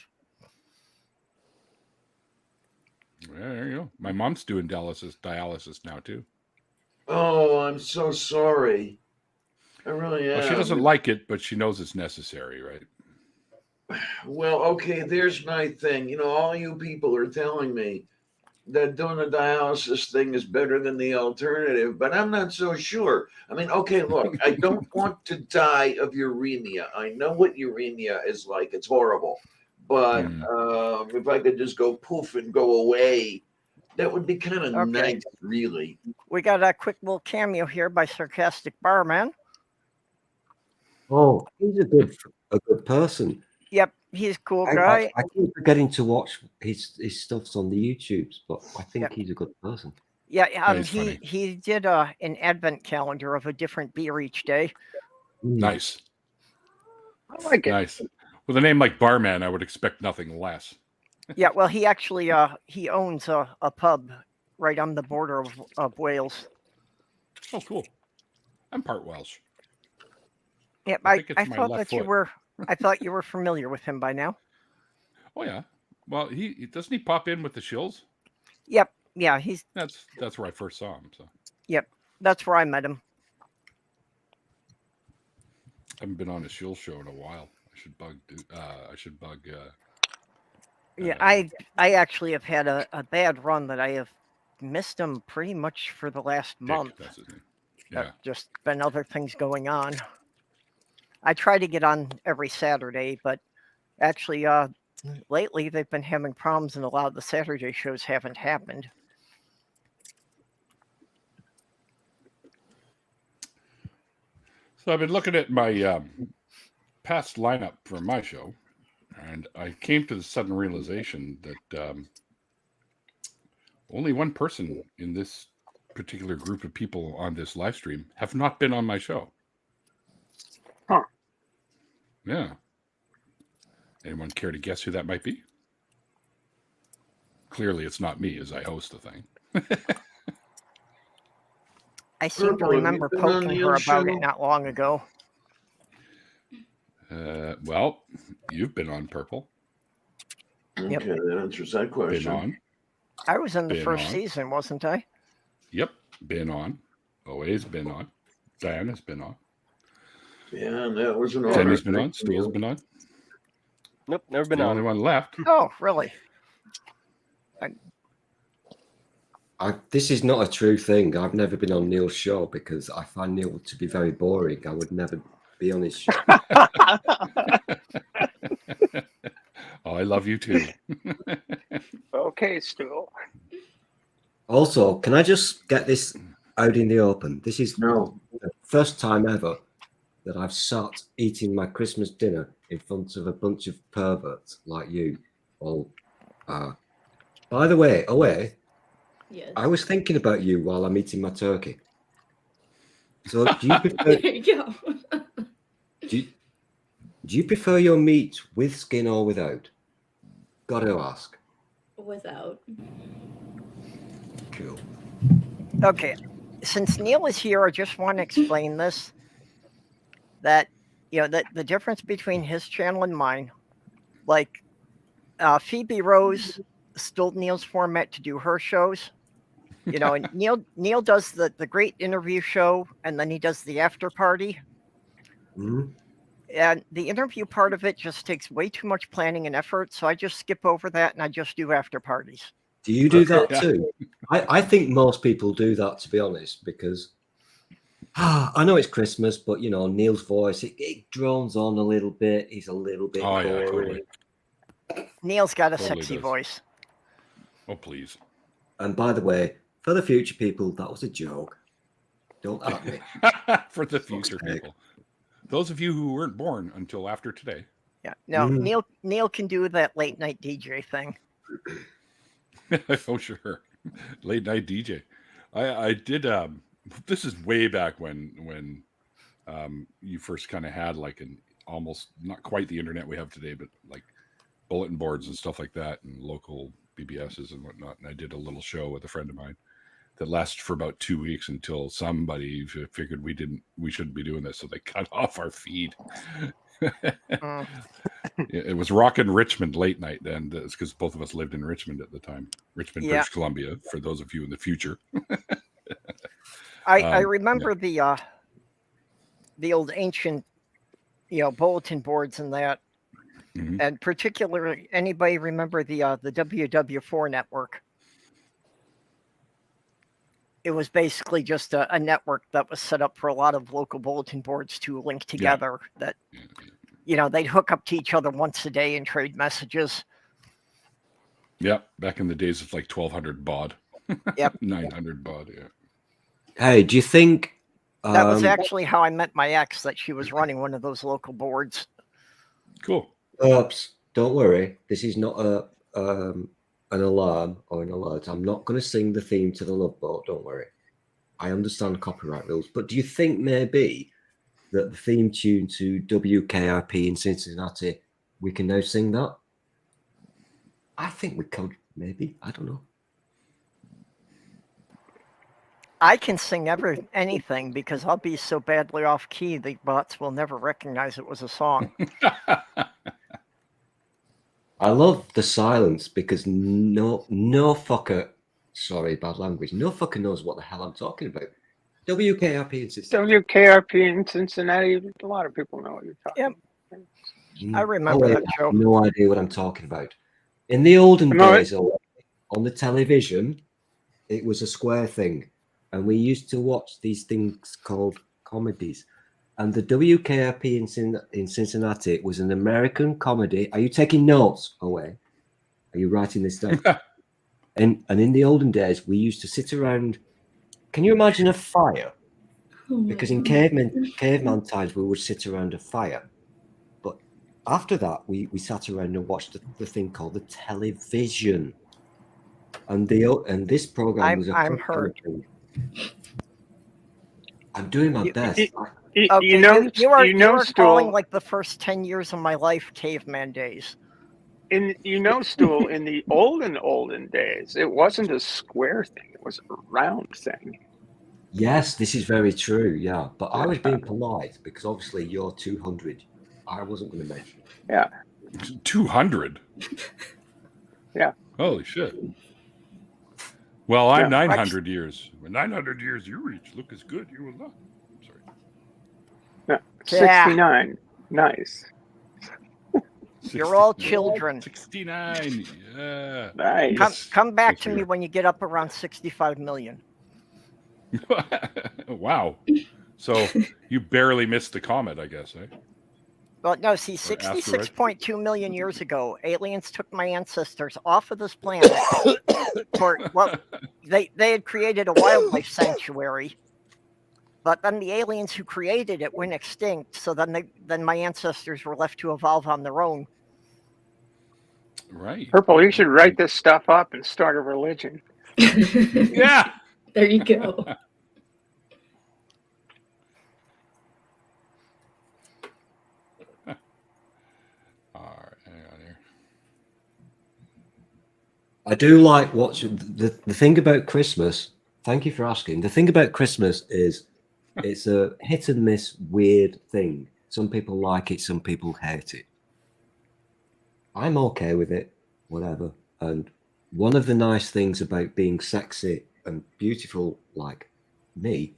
Yeah, there you go. My mom's doing dialysis now too. Oh, I'm so sorry. I really am. Well, she doesn't like it, but she knows it's necessary, right? Well, okay, there's my thing. You know, all you people are telling me that doing the dialysis thing is better than the alternative, but I'm not so sure. I mean, okay, look, I don't want to die of uremia. I know what uremia is like, it's horrible. But if I could just go poof and go away, that would be kind of Okay. nice, really. We got a quick little cameo here by Sarcastic Barman. Oh, he's a good person. Yep, he's a cool I guy. keep forgetting to watch his stuffs on the YouTubes, but I think Yep. he's a good person. Yeah, he's funny. he did an advent calendar of a different beer each day. Nice. I like it. Nice. With a name like Barman, I would expect nothing less. Yeah, well, he actually he owns a pub right on the border of Wales. Oh, cool. I'm part Welsh. Yep, I I think it's my thought left that you foot. were. I thought you were familiar with him by now. Oh yeah. Well, he doesn't he pop in with the shills? Yep, yeah, he's. That's where I first saw him. So Yep, that's where I met him. I haven't been on a shill show in a while. I should bug. Yeah, I actually have had a bad run that I have missed him pretty much for the last Dick, month. that's his name. Yeah. Just been other things going on. I try to get on every Saturday, but actually, lately they've been having problems, and a lot of the Saturday shows haven't happened. So I've been looking at my past lineup for my show, and I came to the sudden realization that only one person in this particular group of people on this live stream have not been on my show. Huh. Yeah. Anyone care to guess who that might be? Clearly, it's not me, as I host the thing. I seem to Purple, have you remember been on poking the her old about show? it not long ago. Well, you've been on Purple. Yep. Okay, that answers that Been question. on. I was in the Been first on. season, wasn't I? Yep. Been on. Always been on. Diana's been on. Yeah, and that was an honor. Timmy's been on. Steele's been on. Nope, never been The on. only one left. Oh, really? This is not a true thing. I've never been on Neil's show because I find Neil to be very boring. I would never be on his show. Oh, I love you too. Okay, Stu. Also, can I just get this out in the open? This is No. the first time ever that I've sat eating my Christmas dinner in front of a bunch of perverts like you all are. By the way, Yes. I was thinking about you while I'm eating my turkey. So do you prefer, There you go. do you prefer your meat with skin or without? Gotta ask. Without. Cool. Okay. Since Neil is here, I just want to explain this. That, you know, that the difference between his channel and mine, like Phoebe Rose stole Neil's format to do her shows. You know, and Neil does the great interview show, and then he does the after party. Mhm. And the interview part of it just takes way too much planning and effort, so I just skip over that and I just do after parties. Do you do that Yeah. too? I think most people do that, to be honest, because I know it's Christmas, but you know, Neil's voice, it drones on a little bit. He's a little bit Oh, yeah, boring. totally. Neil's got a Totally sexy does. voice. Oh, please. And by the way, for the future people, that was a joke. Don't at me. For the future sake. people. Those of you who weren't born until after today. Yeah. No, Mm. Neil can do that late night DJ thing. Oh sure, late night DJ. I did. This is way back when you first kind of had like an almost not quite the internet we have today, but like bulletin boards and stuff like that, and local BBSs and whatnot. And I did a little show with a friend of mine that lasted for about 2 weeks until somebody figured we shouldn't be doing this, so they cut off our feed. Mm. It was Rockin' Richmond late night then. That's because both of us lived in Richmond at the time. Richmond, Yeah. British Columbia, for those of you in the future. I Yeah. remember the old ancient, bulletin boards and that, Mhm. and particularly anybody remember the WW4 network? It was basically just a network that was set up for a lot of local bulletin boards to link together. That they'd hook up to each other once a day and trade messages. Yeah, back in the days of like 1200 baud. Yep. 900 baud, yeah. Hey, do you think That was actually how I met my ex, that she was running one of those local boards. Cool. Oops, don't worry. This is not an alarm or an alert. I'm not going to sing the theme to the Love Boat. Don't worry. I understand copyright rules, but do you think maybe that the theme tune to WKRP in Cincinnati, we can now sing that? I think we could. Maybe. I don't know. I can sing anything because I'll be so badly off key the bots will never recognize it was a song. I love the silence because no fucker, sorry, bad language, no fucker knows what the hell I'm talking about. WKRP in Cincinnati. WKRP in Cincinnati. A lot of people know what you're talking Yep. about. I remember that I show. have no idea what I'm talking about. In the olden No, days, on the television, it was a square thing, and we used to watch these things called comedies. And the WKRP in Cincinnati was an American comedy. Are you taking notes away? Are you writing this down? and in the olden days, we used to sit around. Can you imagine a fire? Because in caveman times, we would sit around a fire. But after that, we sat around and watched the thing called the television. And this program was a I'm hurt. thing. I'm doing my best. Okay, you are calling Stool, like the first 10 years of my life caveman days. Stool, in the olden days, it wasn't a square thing; it was a round thing. Yes, this is very true. Yeah, but I was being polite because obviously you're 200. I wasn't going to mention it. Yeah. 200. Yeah. Holy shit. Well, I'm Yeah. 900 years. 900 years you reach. Look as good. You will not. Sorry. Yeah. 69. Nice. You're all children. 69. Yeah. Nice. Come back to me when you get up around 65 million. Wow. So you barely missed the comet, I guess, eh? Well, no, see, 66.2 million years ago, aliens took my ancestors off of this planet they had created a wildlife sanctuary, but then the aliens who created it went extinct, so then my ancestors were left to evolve on their own. Right. Purple, you should write this stuff up and start a religion. Yeah. There you go. All right, hang on here. I do like watching the thing about Christmas. Thank you for asking. The thing about Christmas is it's a hit and miss weird thing. Some people like it, some people hate it. I'm okay with it, whatever. And one of the nice things about being sexy and beautiful like me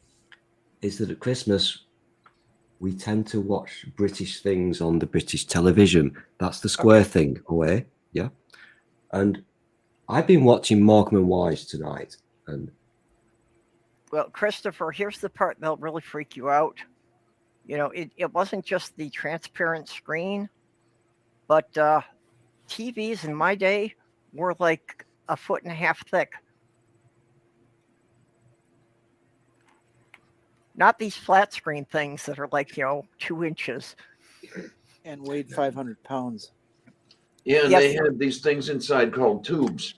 is that at Christmas we tend to watch British things on the British television. That's the square thing away. Yeah. And I've been watching Morecambe and Wise tonight. And well, Christopher, here's the part that'll really freak you out. It wasn't just the transparent screen, but TVs in my day were like 1.5 feet thick. Not these flat screen things that are like, 2 inches. And weighed 500 pounds. Yeah, and Yes. they had these things inside called tubes.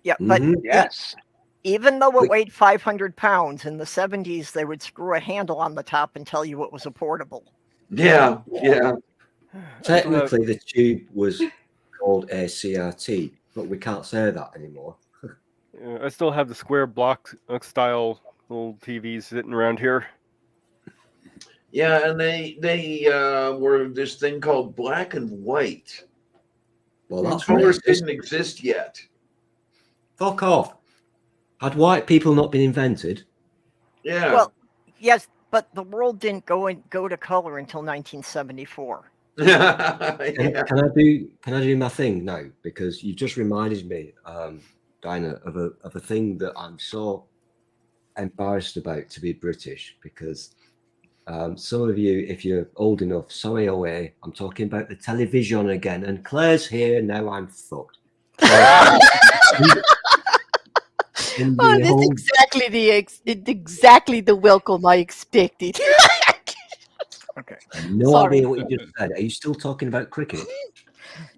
Yeah, but Mhm. Yes. even though it Wait. weighed 500 pounds, in the 70s, they would screw a handle on the top and tell you it was a portable. Yeah, yeah. I still have- Technically, the tube was called a CRT, but we can't say that anymore. I still have the square block style little TVs sitting around here. Yeah, and they were this thing called black and white. Well, that's Colors racist. didn't exist yet. Fuck off. Had white people not been invented? Yeah. Well, yes, but the world didn't go to color until 1974. Yeah. Can I do my thing now? Because you just reminded me, Dinah, of a thing that I'm so embarrassed about to be British. Because some of you, if you're old enough, sorry away. I'm talking about the television again, and Claire's here now. I'm fucked. In Oh, the this home, exactly the welcome I expected. Okay. no Sorry. idea what you just said. Are you still talking about cricket?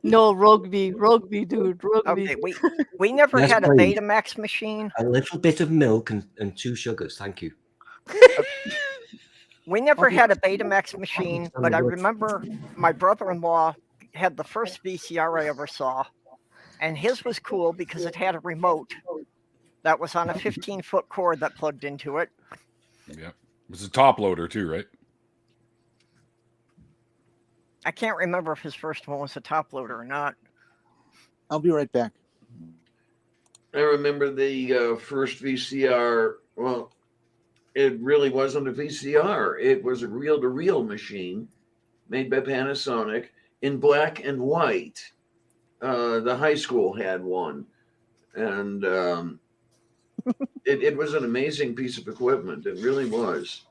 No, rugby, dude, rugby. Okay, we never Yes, had a please. Betamax machine. A little bit of milk and 2 sugars, thank you. We never Okay. had a Betamax machine, but I remember my brother-in-law had the first VCR I ever saw, and his was cool because it had a remote that was on a 15-foot cord that plugged into it. Yeah. It was a top loader too, right? I can't remember if his first one was a top loader or not. I'll be right back. I remember the first VCR. Well, it really wasn't a VCR. It was a reel-to-reel machine made by Panasonic in black and white. The high school had one, and it was an amazing piece of equipment. It really was.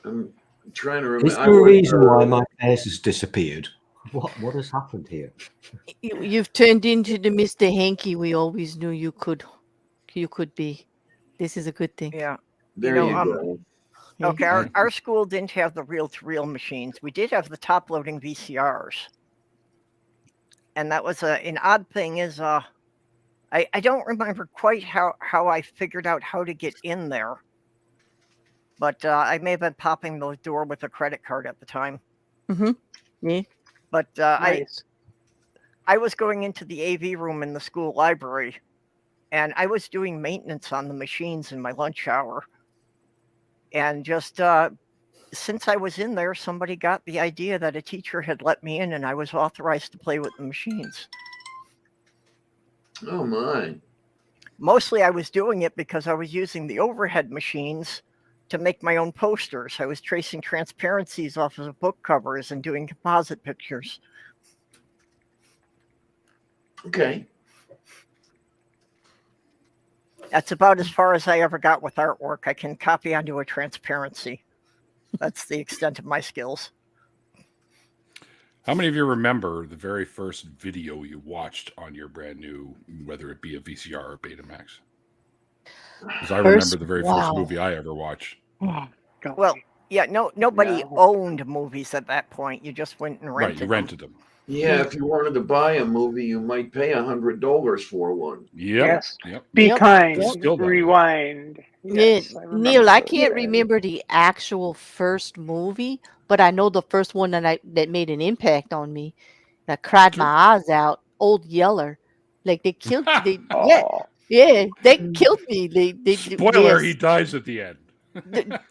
I'm trying to remember. Is there a reason why my face has disappeared? What has happened here? You've turned into the Mr. Hanky we always knew you could be. This is a good thing. Yeah. There know, you go. Yeah. Okay, our school didn't have the reel-to-reel machines. We did have the top-loading VCRs. And that was an odd thing is I don't remember quite how I figured out how to get in there. But I may have been popping the door with a credit card at the time. Mm-hmm. Yeah. But Nice. I was going into the AV room in the school library, and I was doing maintenance on the machines in my lunch hour. And just since I was in there, somebody got the idea that a teacher had let me in, and I was authorized to play with the machines. Oh my. Mostly I was doing it because I was using the overhead machines to make my own posters. I was tracing transparencies off of the book covers and doing composite pictures. Okay. That's about as far as I ever got with artwork. I can copy onto a transparency. That's the extent of my skills. How many of you remember the very first video you watched on your brand new, whether it be a VCR or Betamax? Because I remember the very first movie I ever watched. Oh, golly. Well, yeah, nobody No. owned movies at that point. You just went and rented Right, you rented them. Yeah, if you wanted to buy a movie, you might pay $100 for one. Yep. Yes. Yep. Be Yep. kind. It's still that way. Rewind. Yes, I Neil, I those. can't remember the actual first movie, but I know the first one that made an impact on me. That cried my eyes out. Old Yeller, like they killed. They Oh, they killed me. They Spoiler, yes. he dies at the end.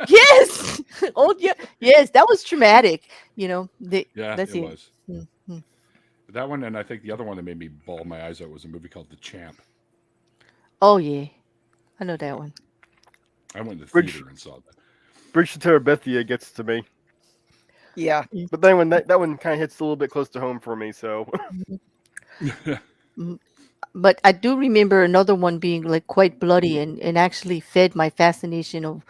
Yes. Old yes, that was traumatic. You know. Yeah, That's it it. was. Mhm. That one, and I think the other one that made me bawl my eyes out was a movie called The Champ. Oh yeah, I know that one. I went to the Bridge- theater and saw that. Bridge to Terabithia gets to me. Yeah. But then when that one kind of hits a little bit close to home for me, so But I do remember another one being like quite bloody and actually fed my fascination of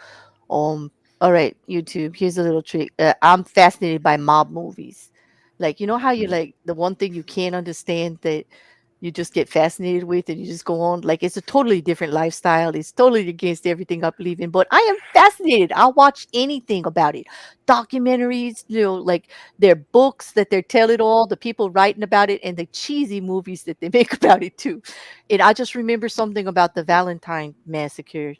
all right, YouTube, here's a little trick. I'm fascinated by mob movies. Like, you know how you're like the one thing you can't understand that you just get fascinated with, and you just go on. Like, it's a totally different lifestyle. It's totally against everything I believe in, but I am fascinated. I'll watch anything about it. Documentaries, like their books that they're telling all the people writing about it, and the cheesy movies that they make about it too. And I just remember something about the Valentine massacre.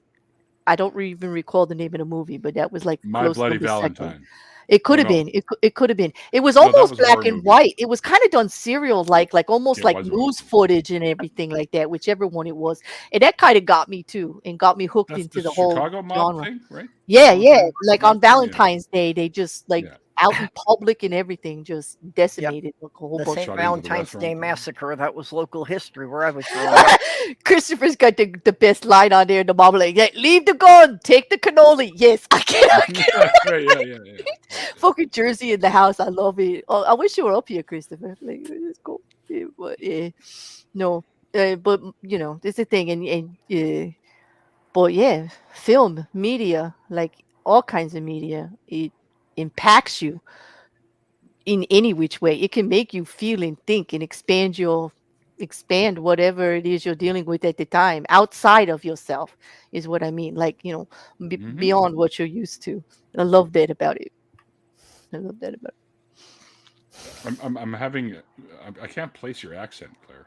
I don't even recall the name of the movie, but that was like My close Bloody to the second. Valentine. It could Oh, have no. been. It could have been. It was No, that almost was a horror black and movie. white. It was kind of done serial like almost It like was. news footage and everything like that, whichever one it was. And that kind of got me too, and got me hooked That's into the the whole Chicago mob genre. thing, right? Yeah, Valentine like on massacre? Yeah. Valentine's Day, they just like Yeah. out in public and everything, just decimated a whole The bunch. St. Shot into the Valentine's Day restaurant. massacre, that was local history where I was growing up. Christopher's got the best line on there. The mom like, leave the gun, take the cannoli. Yes, I can't. Right, yeah. Fucking Jersey in the house. I love it. Oh, I wish you were up here, Christopher. Like, let's go. Yeah, but yeah, no. But it's a thing, and but yeah, film, media, like all kinds of media, it impacts you in any which way. It can make you feel and think and expand whatever it is you're dealing with at the time outside of yourself is what I mean. Like, Mhm. beyond what you're used to. And I love that about it. I love that about it. I'm having. I can't place your accent, Claire.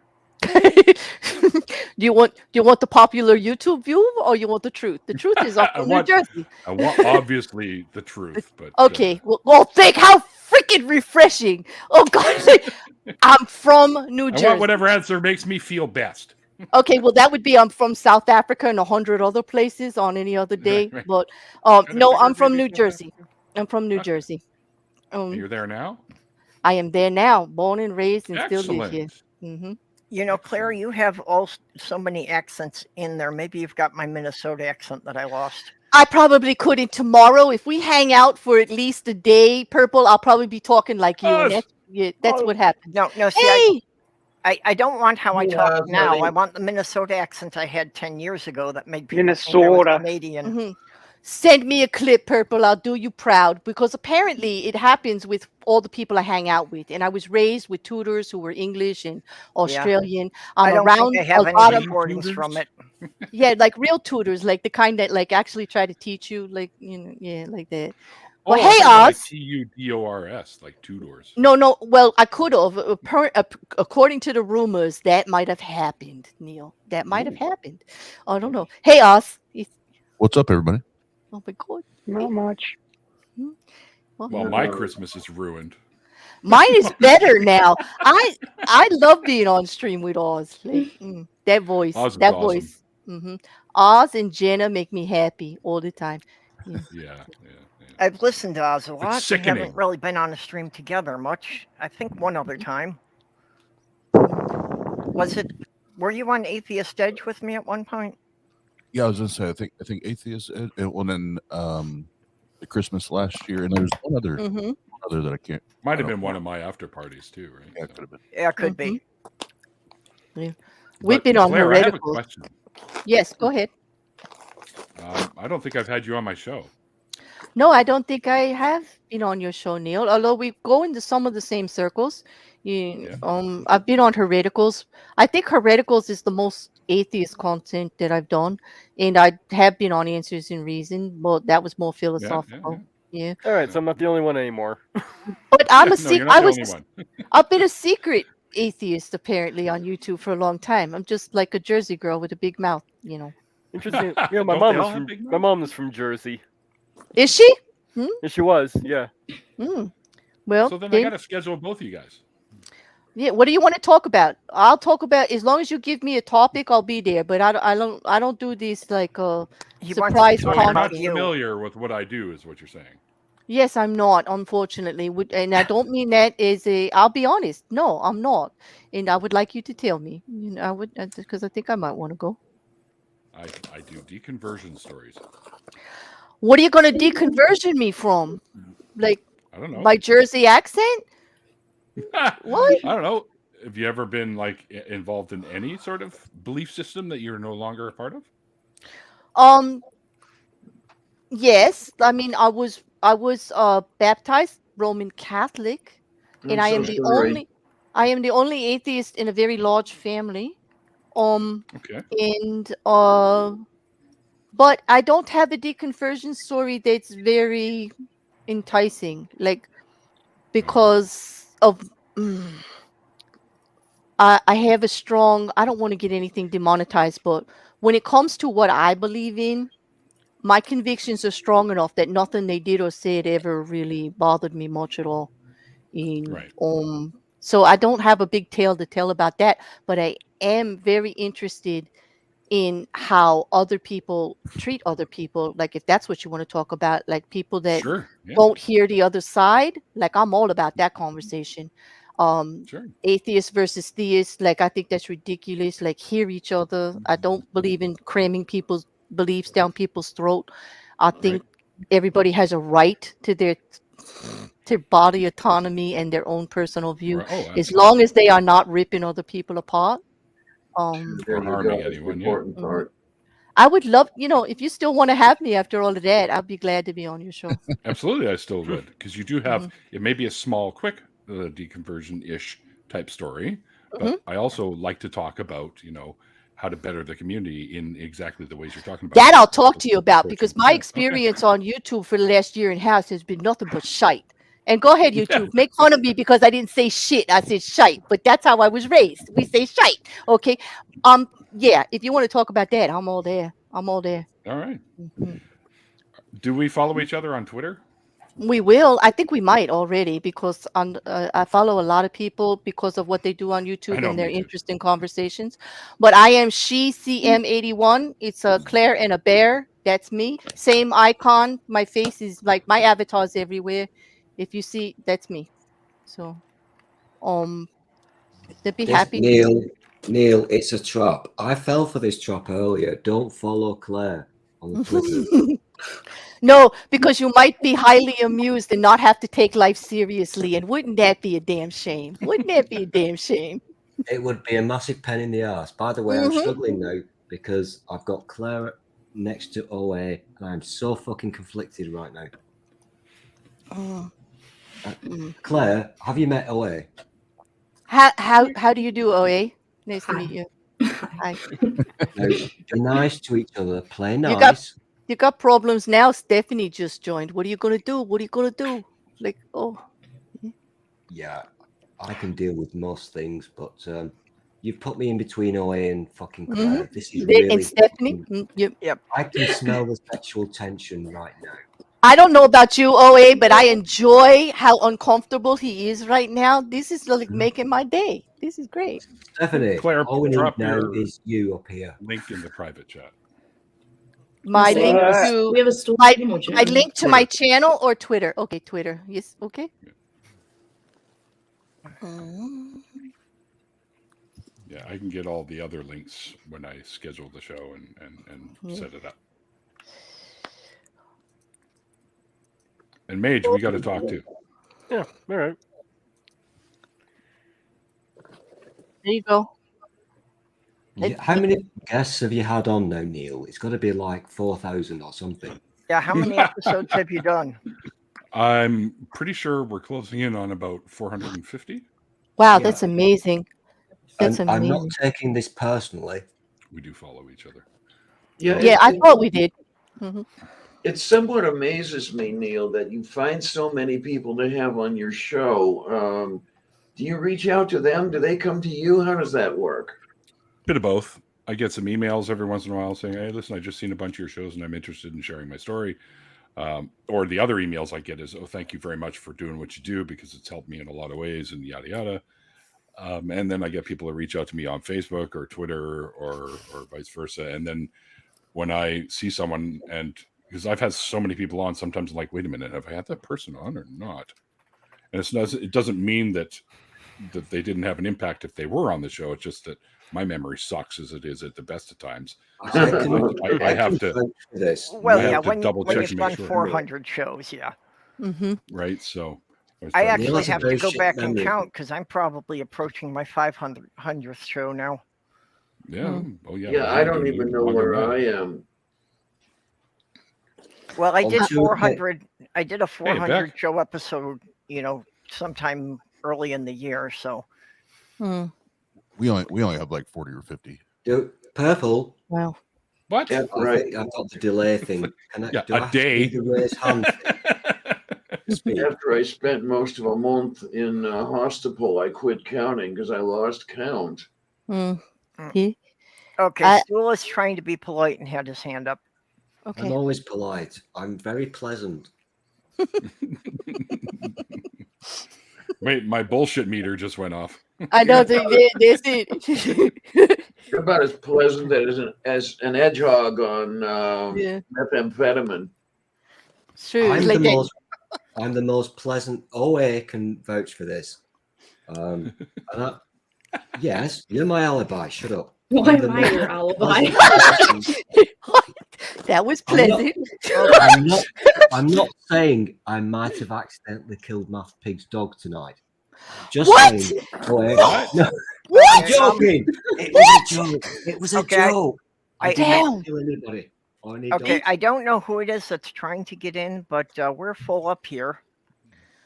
Do you want the popular YouTube view, or you want the truth? The truth is I'm I from New want. Jersey. I want obviously the truth, but Okay, well, think how freaking refreshing. Oh God, I'm from New I Jersey. want whatever answer makes me feel best. Okay, well, that would be I'm from South Africa and 100 other places on any other day. Right. But Kinda no, I'm figured from maybe New South Jersey. Africa. I'm from New Okay. Jersey. And you're there now. I am there now, born and raised, and still live here. Excellent. hmm You know, Claire, Excellent. you have so many accents in there. Maybe you've got my Minnesota accent that I lost. I probably couldn't tomorrow if we hang out for at least a day. Purple, I'll probably be talking like you, and Us. that's what happened. No, see, Hey, I don't want how I Yeah, talk now. buddy. I want the Minnesota accent I had 10 years ago that made people think I was Minnesota. Canadian. mhm. Send me a clip, Purple. I'll do you proud, because apparently it happens with all the people I hang out with. And I was raised with tutors who were English and Australian. I I'm don't around think I a have any lot of recordings from it. yeah, like real tutors, like the kind that like actually try to teach you, like like that. Well, Oh, hey, I thought like Oz. TUDORS, like Tudors. No. Well, I could have. According to the rumors, that might have happened, Neil. That might have happened. I don't know. Hey, Oz. What's up, everybody? Oh my God. Not much. Well, my Christmas is ruined. Mine is better now. I love being on stream with Oz. Like, that voice. Oz is that awesome. voice. Oz and Jenna make me happy all the time. Yeah. I've listened to Oz a lot. We sickening. haven't really been on a stream together much. I think one other time. Were you on Atheist Edge with me at one point? Yeah, I was gonna say I think Atheist and one in the Christmas last year, and there's one other that I can't. Might have been one of my after parties too, right? Yeah, it could have been. Yeah, it could be. Yeah. But, We've been on Claire, I have a hereticals. question. Yes, go ahead. I don't think I've had you on my show. No, I don't think I have been on your show, Neil. Although we go into some of the same circles. I've been on hereticals. I think hereticals is the most atheist content that I've done, and I have been on Answers in Reason, but that was more philosophical. Yeah. All right, so I'm not the only one anymore. But I'm a No, you're secret. not the only one. I've been a secret atheist apparently on YouTube for a long time. I'm just like a Jersey girl with a big mouth. Interesting. My Don't mom they was all have from big my mom is from Jersey. Is she? And she was, yeah. Well, So then I got to schedule both of you guys. yeah. What do you want to talk about? I'll talk about as long as you give me a topic. I'll be there. But I don't do these like He wants to surprise So talk you're content. not about you. familiar with what I do, is what you're saying. Yes, I'm not, unfortunately. And I don't mean that as I'll be honest. No, I'm not. And I would like you to tell me. I would, because I think I might want to go. I do deconversion stories. What are you going to deconversion me from? Like I don't know. my Jersey accent? What? I don't know. Have you ever been like involved in any sort of belief system that you're no longer a part of? Yes. I mean, I was baptized Roman Catholic, and I'm I so am the sorry. only. I am the only atheist in a very large family. Okay. And but I don't have a deconversion story that's very enticing, like because of I have a strong. I don't want to get anything demonetized, but when it comes to what I believe in, my convictions are strong enough that nothing they did or said ever really bothered me much at all. In Right. So I don't have a big tale to tell about that, but I am very interested in how other people treat other people. Like if that's what you want to talk about, like people that Sure. Yeah. don't hear the other side. Like I'm all about that conversation. Sure. Atheist versus theist, like I think that's ridiculous. Like hear each other. I don't believe in cramming people's beliefs down people's throat. I think everybody has a right to their body autonomy and their own personal view, Right. Oh, as absolutely. long as they are not ripping other people apart. There Or you harming go. That's the anyone. Yeah. important part. I would love, if you still want to have me after all of that, I'd be glad to be on your show. Absolutely, I still would, because you do have Mhm. it may be a small, quick deconversion-ish type story, but Mhm. I also like to talk about how to better the community in exactly the ways you're talking about. That I'll talk to you about, Approaching. because my Yeah, okay. experience on YouTube for the last year and a half has been nothing but shite. And go ahead, YouTube, make fun of me because I didn't say shit. I said shite, but that's how I was raised. We say shite. Okay. Yeah, if you want to talk about that, I'm all there. I'm all there. All right. Mhm. Do we follow each other on Twitter? We will. I think we might already, because I follow a lot of people because of what they do on YouTube know, and their me too. interesting conversations. But I am CM81. It's a Claire and a bear. That's me. Same icon. My face is like my avatar's everywhere. If you see, that's me. So, they'd be happy. Neil, it's a trap. I fell for this trap earlier. Don't follow Claire on the Twitter. No, because you might be highly amused and not have to take life seriously. And wouldn't that be a damn shame? Wouldn't that be a damn shame? It would be a massive pain in the ass. By the way, I'm Mhm. struggling now because I've got Claire next to OA, and I'm so fucking conflicted right now. Claire, have you met OA? How do you do, OA? Nice to meet you. Hi. Now, be nice to each other. Play You nice. got problems now. Stephanie just joined. What are you gonna do? What are you gonna do? Like, oh, Yeah, I can deal with most things, but you've put me in between OA and fucking Claire. This is and really. Stephanie. Yep. I can smell the sexual tension right now. I don't know about you, OA, but I enjoy how uncomfortable he is right now. This is like making my day. This is great. Stephanie, Claire, all we need drop now your is you up here. link in the private chat. My So link we to have a story my, demo my channel. link to my channel or Twitter. Okay, Twitter. Yes. Okay. Yeah, I can get all the other links when I schedule the show and set it up. And Mage, we got to talk to. Yeah. All right. There you go. Yeah, how many guests have you had on now, Neil? It's got to be like 4,000 or something. Yeah, how many episodes have you done? I'm pretty sure we're closing in on about 450. Wow, Yeah. that's amazing. That's And I'm not amazing. taking this personally. We do follow each other. Yeah, Yeah, I thought we did. Mhm. It somewhat amazes me, Neil, that you find so many people to have on your show. Do you reach out to them? Do they come to you? How does that work? Bit of both. I get some emails every once in a while saying, "Hey, listen, I just seen a bunch of your shows and I'm interested in sharing my story." Or the other emails I get is, "Oh, thank you very much for doing what you do because it's helped me in a lot of ways," and yada yada. And then I get people that reach out to me on Facebook or Twitter or vice versa. And then when I see someone, and because I've had so many people on, sometimes I'm like, wait a minute, have I had that person on or not? And it doesn't mean that they didn't have an impact if they were on the show. It's just that my memory sucks as it is at the best of times. So I have to. This. Well, I have yeah, to double when check you've and make done sure. 400 shows, yeah. Right. So I trying actually has a have to very go shit back and memory. count because I'm probably approaching my 500th show now. Yeah. Oh yeah. Yeah, I don't even know where I am. Well, I did On Tuesday- 400. I did a Beck. 400 show episode, sometime early in the year. So Mm, We only have like 40 or 50. Purple. wow. What? Yeah, I right. think I've got the delay thing. Can I, Yeah, do I a have to do day. the raise hand thing? Speak. After I spent most of a month in hospital, I quit counting because I lost count. Mm. Mm. He, Okay, I- Stool is trying to be polite and had his hand up. I'm okay. always polite. I'm very pleasant. Wait, my bullshit meter just went off. I know they see. You're about as pleasant as an hedgehog on Yeah. methamphetamine. True. It's I'm like the that. most. I'm the most pleasant. OA can vouch for this. And yes, you're my alibi. Shut up. Why I'm the am I most your alibi? pleasant person. That was I'm not- pleasant. I'm not saying I might have accidentally killed Math Pig's dog tonight. Just What? saying. OA, What? no, What? I'm joking. It was What? a joke. It was a Okay, joke. I didn't Damn. kill anybody. Or any Okay, dog. I don't know who it is that's trying to get in, but we're full up here,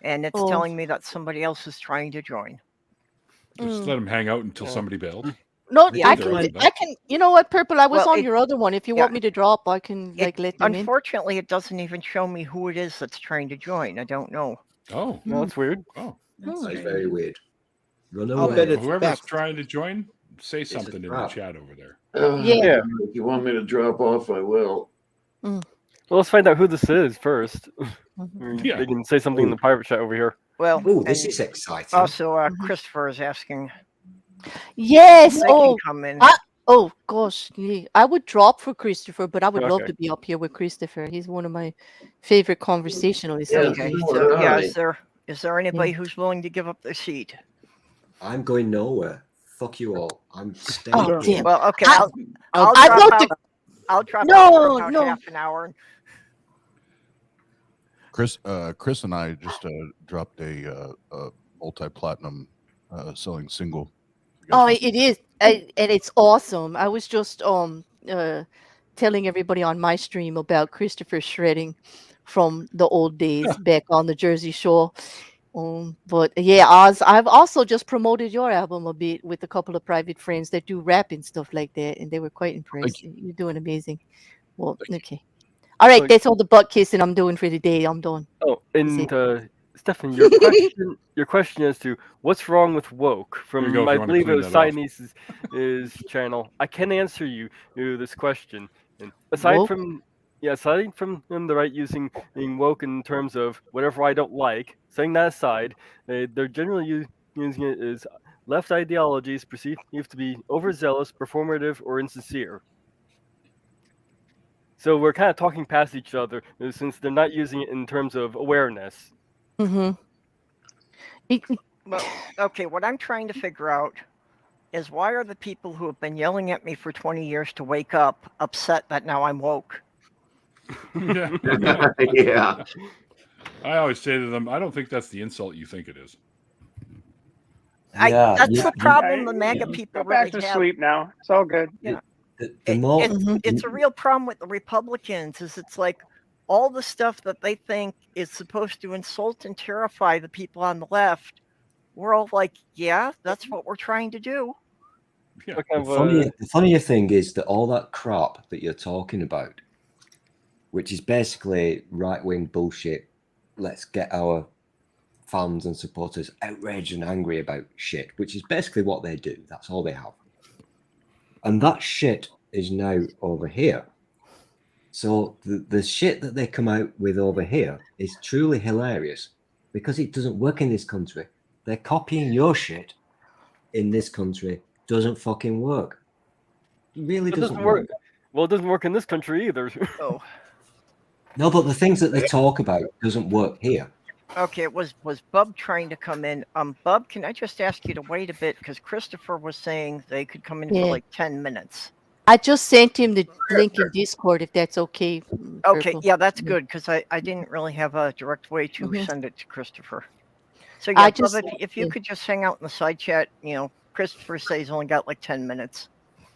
and it's Oh. telling me that somebody else is trying to join. Just Mm. let him hang out until Oh. somebody bailed. No, They I did can. join. I can. You know what, Purple? I was Well, on it- your other one. If you yeah. want me to drop, I can like let them in. Unfortunately, it doesn't even show me who it is that's trying to join. I don't know. Oh, No, that's weird. oh. That's Hmm. very weird. Run I'll away. bet it's Whoever's Bex. trying to join, say a something in the trap. chat over there. Yeah. If you want me to drop off, I will. Well, let's find out who this is first. Mhm. Yeah. They can say something in the private chat over here. Well, Oh, this and is exciting. also Mhm. Christopher is asking. Yes. They Oh. can come in. Oh gosh. Yeah. I would drop for Christopher, but I would love Okay. to be up here with Christopher. He's one of my favorite conversationalists. Yeah, Okay, so so would yeah, I. is there anybody who's willing to give up their seat? I'm going nowhere. Fuck you all. I'm staying Oh here. damn. Well, okay, I- I'll I drop vote out. to- I'll drop No, out for about no. half an hour. Chris and I just dropped a multi-platinum selling single. You guys Oh, want- it is, and it's awesome. I was just telling everybody on my stream about Christopher shredding from the old days back on the Jersey Shore. But yeah, Oz, I've also just promoted your album a bit with a couple of private friends that do rap and stuff like that, and they were quite impressed. You're doing amazing. Well, okay. All right, So- that's all the butt kissing I'm doing for the day. I'm done. Oh, Is and Stefan, your question as to what's wrong with woke There you from go, if I you wanna believe it clean was that off. Sinese's channel. I can answer you this question. And aside Woke? from the right using being woke in terms of whatever I don't like, setting that aside, they're generally using it as left ideologies perceived to be overzealous, performative, or insincere. So we're kind of talking past each other since they're not using it in terms of awareness. Mm-hmm. Well, okay, what I'm trying to figure out is why are the people who have been yelling at me for 20 years to wake up upset that now I'm woke? Yeah. Yeah. I always say to them, I don't think that's the insult you think it is. That's the problem the Yeah, MAGA people Go back really to have. sleep now. It's all good. The more It's a real problem with the Republicans. It's like all the stuff that they think is supposed to insult and terrify the people on the left. We're all like, yeah, that's what we're trying to do. Yeah. the funnier thing is that all that crap that you're talking about, which is basically right-wing bullshit, let's get our fans and supporters outraged and angry about shit, which is basically what they do. That's all they have. And that shit is now over here. So the shit that they come out with over here is truly hilarious because it doesn't work in this country. They're copying your shit in this country. Doesn't fucking work. It really It doesn't doesn't work. work. Well, it doesn't work in this country either. Oh, No, but the things that they talk about doesn't work here. okay. Was Bub trying to come in? Bub, can I just ask you to wait a bit because Christopher was saying they could come in for Yeah. like 10 minutes. I just sent him the link in Discord if that's okay. Okay, Purple. yeah, that's good because I didn't really have a direct way to Mhm. send it to Christopher. So yeah, I Bub, just- if you yeah. could just hang out in the side chat, Christopher says he's only got like 10 minutes.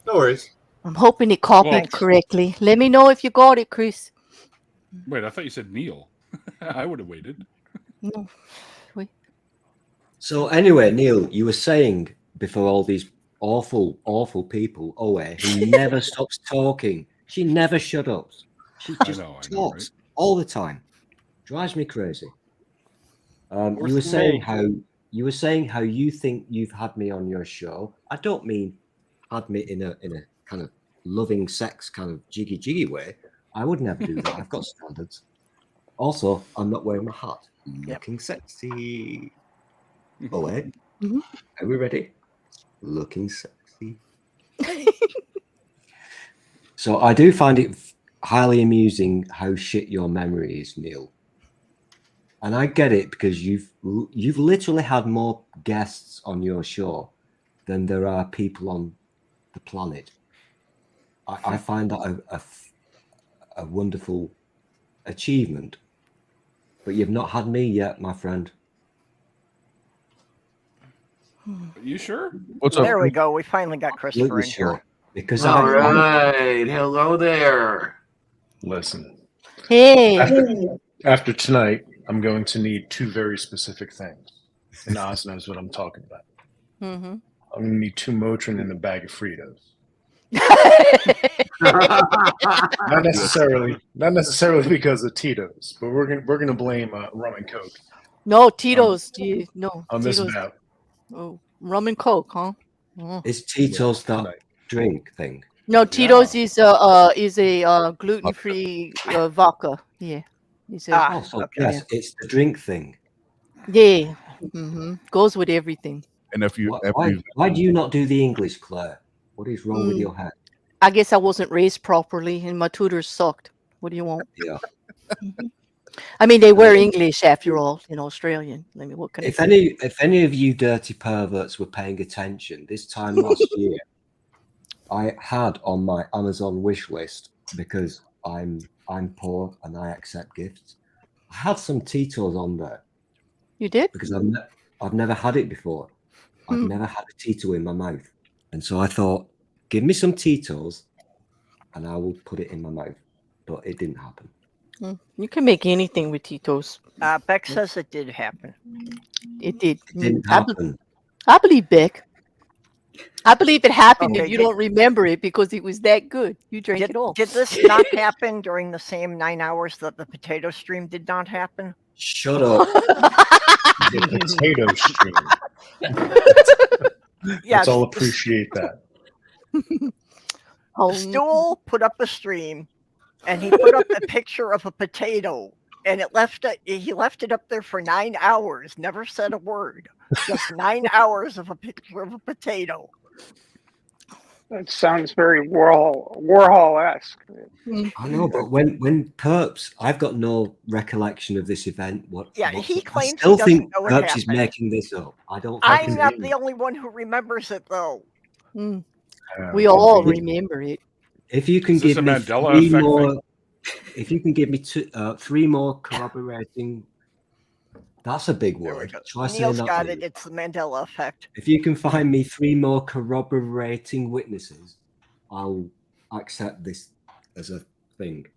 No worries. I'm hoping it copied Thanks. correctly. Let me know if you got it, Chris. Wait, I thought you said Neil. I would have waited. No. So anyway, Neil, you were saying before all these awful, awful people away who never stops talking. She never shut up. She just talks right? all the time. Drives me crazy. You were Worse than saying me. how you think you've had me on your show. I don't mean had me in a kind of loving sex kind of jiggy way. I would never do that. I've got standards. Also, I'm not wearing my hat. Looking sexy. Oh wait. Mhm. Are we ready? Looking sexy. So I do find it highly amusing how shit your memory is, Neil. And I get it because you've literally had more guests on your show than there are people on the planet. I find that a wonderful achievement. But you've not had me yet, my friend. You sure? What's up? There we go. We finally got Christopher Absolutely in sure. here. Because All right. Hello there. Listen, Hey. after tonight, I'm going to need two very specific things. And Oz knows what I'm talking about. Mm-hmm. I'm going to need 2 Motrin and a bag of Fritos. Not necessarily because of Tito's, but we're gonna blame rum and coke. No, Tito's. No, on this Tito's. bout. Oh, rum and coke, huh? Oh. Is Tito's that tonight. drink thing? No, Tito's is a gluten-free vodka. Yeah. It's a, Oh, so yes, it's the drink thing. yeah. Mm-hmm. Goes with everything. And if you, Why do you not do the English, Claire? What is wrong with Mm. your head? I guess I wasn't raised properly, and my tutors sucked. What do you want? Yeah. Mhm. I mean, they were English after all, Australian. I mean, what can I If say? any of you dirty perverts were paying attention, this time last year, I had on my Amazon wish list, because I'm poor and I accept gifts. I had some Tito's on there. You did? Because I've never had it before. I've never had a Tito in my mouth, and so I thought, give me some Tito's, and I will put it in my mouth. But it didn't happen. You can make anything with Tito's. Beck says it did happen. It did. It didn't I happen. I believe Beck. I believe it happened, and Okay, you don't remember it because it was that good. You drank it all. Did this not happen during the same 9 hours that the potato stream did not happen? Shut up. The potato stream. Yes. Let's all appreciate that. Stool put up a stream, and he put up a picture of a potato, and he left it up there for 9 hours, never said a word. Just 9 hours of a picture of a potato. That sounds very Warhol-esque. I know, but when Perps, I've got no recollection of this event. He claims I still he doesn't think know it Perps is happened. making this up. I don't. I'm not the only one who remembers it, though. We all remember it. If you can Is this give a me Mandela 3 effect more, thing? if you can give me 3 more corroborating, that's a big word. Try saying Neil's that. got Neil. it. It's the Mandela effect. If you can find me 3 more corroborating witnesses, I'll accept this as a thing.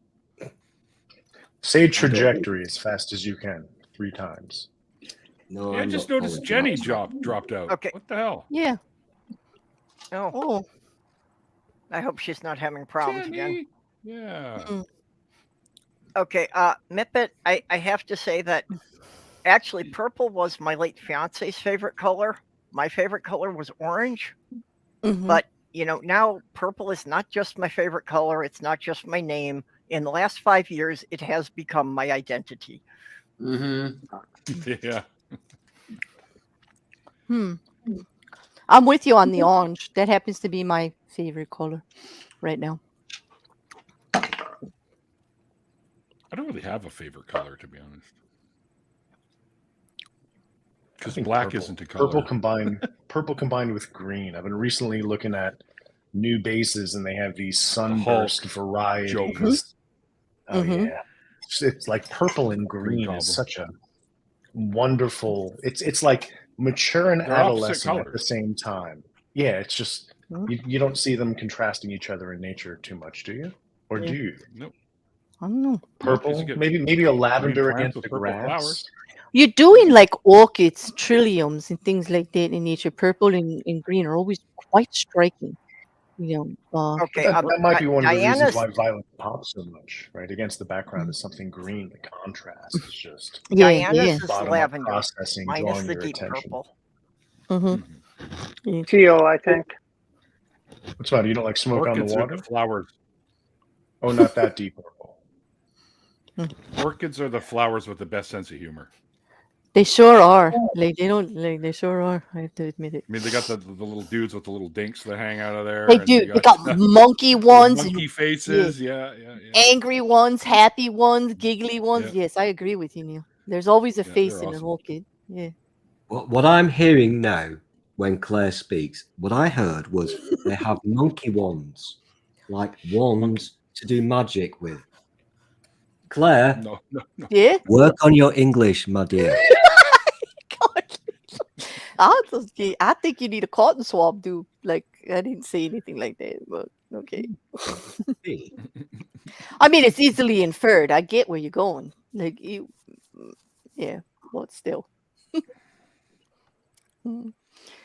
Say trajectory as fast as you can 3 times. No, Yeah, I I'm just not noticed following Jenny that. dropped out. Okay. What the hell? Yeah. Oh. I hope she's not having problems again. Yeah. Okay, Mippet, I have to say that actually purple was my late fiance's favorite color. My favorite color was orange. But, now purple is not just my favorite color. It's not just my name. In the last 5 years, it has become my identity. Yeah. I'm with you on the orange. That happens to be my favorite color right now. I don't really have a favorite color, to be honest. I Because think black purple. isn't a color. Purple combined with green. I've been recently looking at new bases, and they have these sunburst varieties. Joker. Oh yeah, it's like purple and green is such a wonderful. It's like mature and They're opposite adolescent at the colors. same time. Yeah, it's just you don't see them contrasting each other in nature too much, do you? Or do you? Nope. I don't know. Purple, You get maybe a lavender green plants against with the purple grass. flowers. You're doing like orchids, trilliums, and things like that in nature. Purple and green are always quite striking. Okay, That might be one of the reasons Diana's why violet pops so much, right? Against the background of something green, the contrast is just Diana's is bottom-up lavender. processing, Mine is drawing the your deep attention. purple. Mm-hmm. Teal, I think. What's the matter? You don't like smoke Orchids on are the water? the flowers. Oh, not that deep purple. Orchids are the flowers with the best sense of humor. They sure are. Like they don't. Like they sure are. I have to admit it. I mean, they got the little dudes with the little dinks that hang out of there. They and do. They got monkey little ones, monkey and faces. Yeah. angry ones, happy ones, giggly ones. Yeah. Yes, I agree with you, Neil. There's always a Yeah, face they're in an awesome. orchid. Yeah. What I'm hearing now when Claire speaks, what I heard was they have monkey wands, like wands to do magic with. Claire, No. Yeah. work on your English, my dear. I think you need a cotton swab, dude. Like I didn't say anything like that, but okay. I mean, it's easily inferred. I get where you're going. Like you, yeah, but still.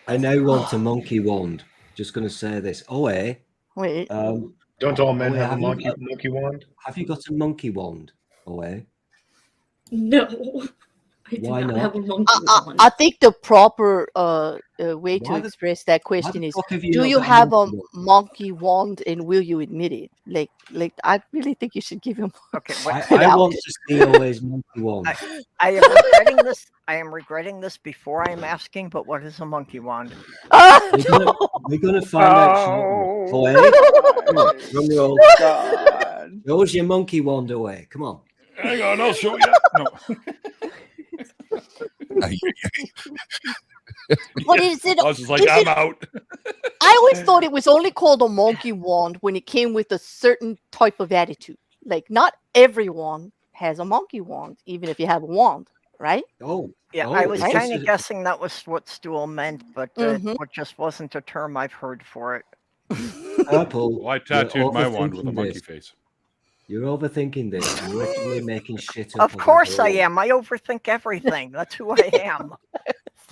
I now want a monkey wand. Just going to say this. Oe. Wait. Don't all men Oe, have a you monkey got- wand? Have you got a monkey wand, Oe? No, I do Why not not? have a monkey wand. I think the proper way to Why the- express that Why question the is: fuck have you do not you got have a monkey wand? monkey wand, and will you admit it? Like I really think you should give him. Okay, I want to see Oe's monkey wand. I am regretting this. I am regretting this before I am asking, but what is a monkey wand? We're gonna find out shortly. Oe, drum roll. Show your monkey wand away. Come on. Hang on, I'll show you. No. What is it? I was just like, Is I'm it- out. I always thought it was only called a monkey wand when it came with a certain type of attitude. Like not everyone has a monkey wand, even if you have a wand, right? Oh, Yeah, oh, I was it's just kind of a- guessing that was what Stool meant, but it just wasn't a term I've heard for it. Purple. Well, I you're tattooed my wand with a overthinking monkey this. face. You're overthinking this. You're literally making shit up. Of course I am. I overthink everything. That's who I am.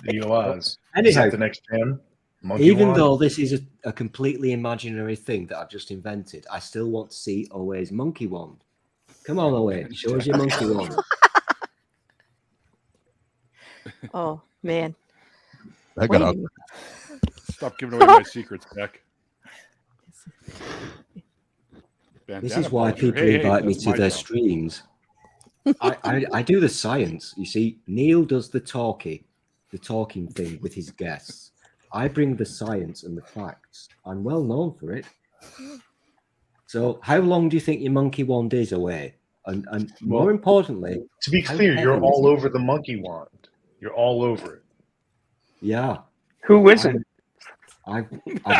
Neil Oz. Is Anyhow, that the next gen? Monkey even wand? though this is a completely imaginary thing that I've just invented, I still want to see Oe's monkey wand. Come on, Oe. Show us your monkey wand. Oh man. I got up. Stop giving away my secrets, Beck. This is why people invite me to their streams. I do the science. You see, Neil does the talking thing with his guests. I bring the science and the facts. I'm well known for it. So, how long do you think your monkey wand is away? And more importantly, to be how clear, you're heavy all is it? over the monkey wand. You're all over it. Yeah. Who isn't? I've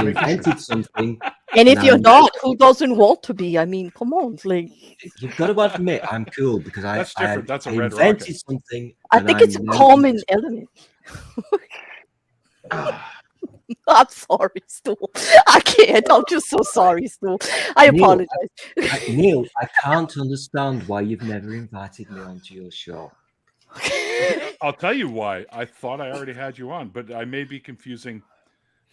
invented something. And if you're now- not, who doesn't want to be? I mean, come on, like You've got to admit, I'm cool because That's I different. That's a red invented rocket. something. I and think I'm it's a now- common element. I'm sorry, Stool. I can't. I'm just so sorry, Stool. I Neil, apologize. Neil, I can't understand why you've never invited me onto your show. I'll tell you why. I thought I already had you on, but I may be confusing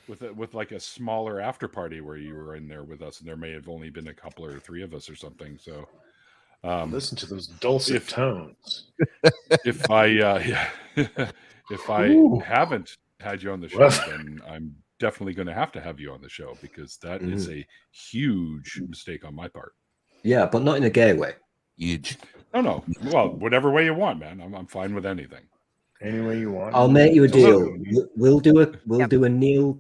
with like a smaller after party where you were in there with us, and there may have only been a couple or three of us or something. So Listen to those dulcet tones. If I if I Ooh. haven't had you on the show, Rough. then I'm definitely going to have you on the show because that is a huge mistake on my part. Yeah, but not in a gay way. Huge. No. Well, whatever way you want, man. I'm fine with anything. Any way you want. I'll make you a deal. Absolutely. We'll do a Neil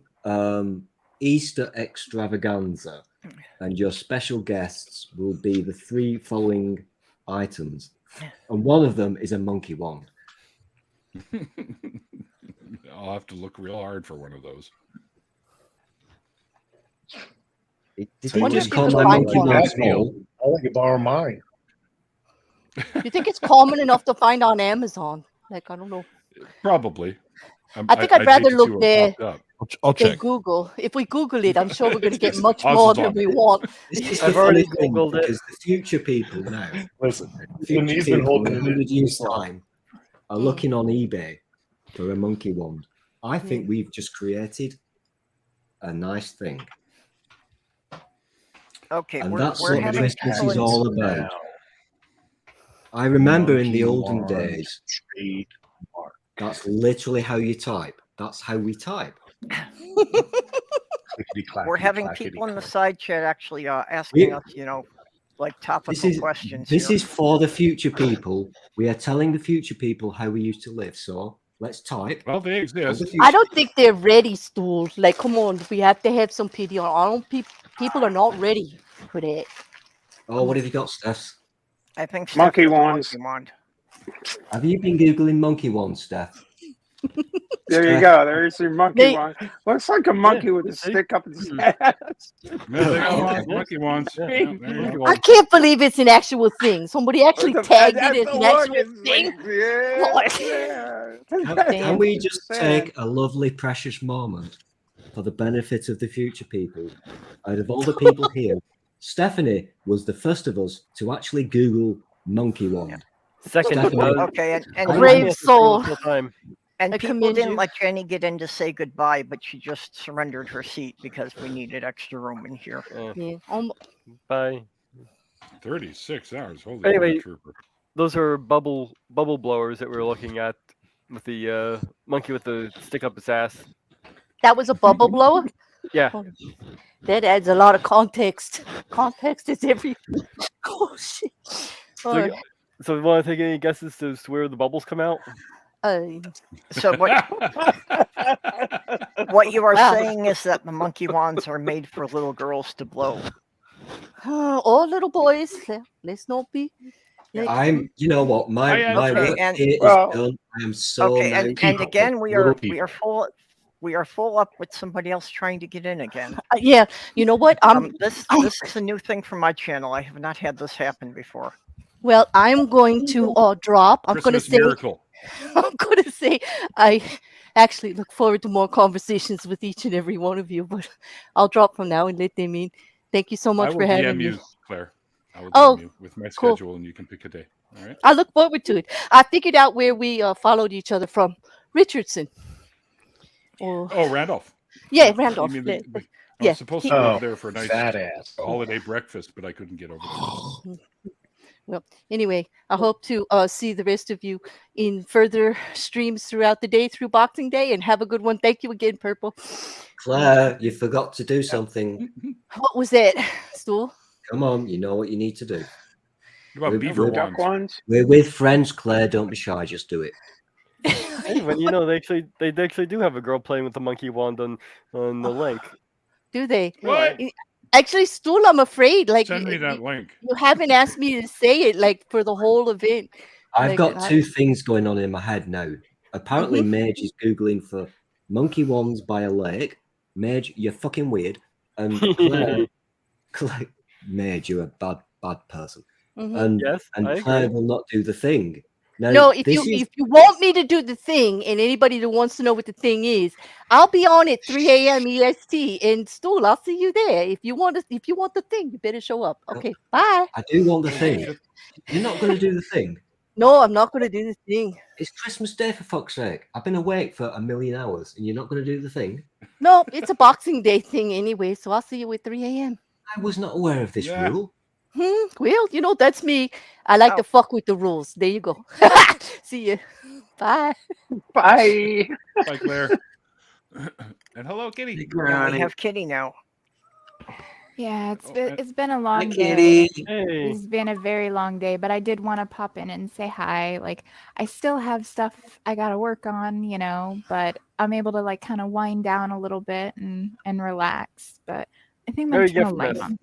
Easter extravaganza, and your special guests will be the three following items, and one of them is a monkey wand. I'll have to look real hard for one of those. Did So you you just just call need my to find monkey one. wand That Neil. small? I'll let you borrow mine. You think it's common enough to find on Amazon? Like I don't know. Probably. I think I'd rather look there I'll than check. Google. If we Google it, I'm sure we're going to get much Oz more is than on we it. want. This is I've the already funny thing, Googled it. because the future people now, Listen, future he's been people in holding it 100 in years' this long. time, are looking on eBay for a monkey wand, I think we've just created a nice thing. Okay, And we're, that's we're what having Christmas people is in. all about. I remember in the olden days, that's literally how you type. That's how we type. We're having people in the side chat actually asking us, like topical questions. This here. is for the future people. We are telling the future people how we used to live. So let's type. Well, they exist. I don't think they're ready, Stool. Like, come on, we have to have some pity on. I don't. People are not ready for that. Oh, what have you got, Steph? I think Steph Monkey has a wands. monkey wand. Have you been googling monkey wands, Steph? There you go. There's your monkey wand. Looks like a monkey with a stick up its ass. Yeah, they got monkey wands. Yeah, there you go. I can't believe it's an actual thing. Somebody actually tagged it as an actual thing. Can we just take a lovely, precious moment for the benefit of the future people? Out of all the people here, Stephanie was the first of us to actually Google monkey wand. Second, okay, and brave soul. And I people commend didn't you. let Jenny get in to say goodbye, but she just surrendered her seat because we needed extra room in here. Yeah. Bye. 36 hours. Holy Anyway, trooper. those are bubble blowers that we were looking at with the monkey with the stick up its ass. That was a bubble blower? Yeah. Oh, that adds a lot of context. Context is every. Oh, shit. So, so you want to take any guesses as to where the bubbles come out? So what you are saying is that the monkey wands are made for little girls to blow. All little boys. Let's not be. I'm. You know what? My work and, here is done. I am so. Okay, now and again we are people. we are full up with somebody else trying to get in again. Yeah, you know what? This is a new thing for my channel. I have not had this happen before. Well, I'm going to drop. I'm going to Christmas say. miracle. I'm going to say I actually look forward to more conversations with each and every one of you, but I'll drop from now and let them in. Thank you so much I will for having DM me. you, Claire. I will DM you with my schedule, and you can pick a day. All right. I look forward to it. I figured out where we followed each other from. Richardson. Oh, Randolph. Yeah, Randolph. You mean I yeah. was supposed to go over there for a nice badass holiday breakfast, but I couldn't get over there. Well, anyway, I hope to see the rest of you in further streams throughout the day through Boxing Day, and have a good one. Thank you again, Purple. Claire, you forgot to do something. What was that, Stool? Come on, you know what you need to do. What about beaver wands? We're with friends, Claire. Don't be shy. Just do it. Hey, but they actually do have a girl playing with the monkey wand on the link. Do they? What? Actually, Stool, I'm afraid. Like, Send me that link. You haven't asked me to say it like for the whole event. I've got two things going on in my head now. Apparently, Mage is googling for monkey wands by a lake. Mage, you're fucking weird. And Claire, Mage, you're a bad person. And Claire will not do the thing. Now, no, if you want me to do the thing, and anybody that wants to know what the thing is, I'll be on at 3 a.m. EST in Stool. I'll see you there. If you want the thing, you better show up. Okay, bye. I do want the thing. You're not going to do the thing. No, I'm not going to do the thing. It's Christmas Day, for fuck's sake. I've been awake for 1,000,000 hours, and you're not going to do the thing? No, it's a Boxing Day thing anyway, so I'll see you at 3 a.m. I was not aware of this rule. Well, that's me. I like to fuck with the rules. There you go. See you. Bye. Bye. Bye, Claire. And hello, Kitty. We have Kitty now. Yeah, it's been a long day. Hey. It's been a very long day, but I did want to pop in and say hi. Like, I still have stuff I gotta work on, but I'm able to kind of wind down a little bit and relax. But I think I'm gonna light on.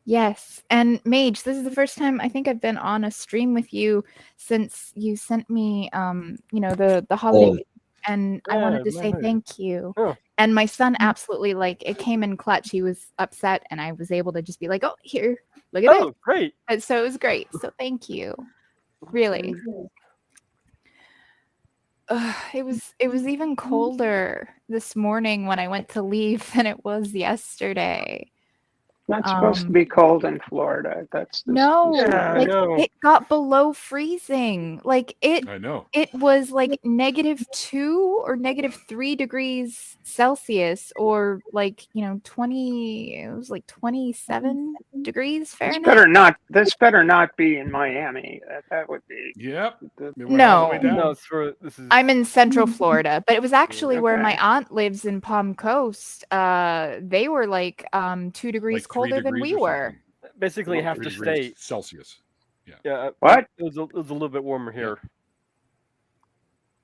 Yes, and Mage, this is the first time I think I've been on a stream with you since you sent me, the holiday, and I wanted to say thank you. Oh. And my son absolutely it came in clutch. He was upset, and I was able to just be like, "Oh, here, look at it." Oh, great! And so it was great. So thank you, really. It was even colder this morning when I went to leave than it was yesterday. Not supposed to be cold in Florida. That's this, No, this Yeah, I like know. it got below freezing. Like I know. it was like -2 or -3 degrees Celsius, or like 20. It was like 27 degrees Fahrenheit. This better not be in Miami. That would be. Yep. The, It went all the way No, down. No, this is. I'm in Central Florida, but it was actually where my Okay. aunt lives in Palm Coast. They were like 2 degrees Like 3 colder than degrees we or were. something. Basically Well, half 3 the degrees state. Celsius. Yeah. What? It was a little bit warmer here.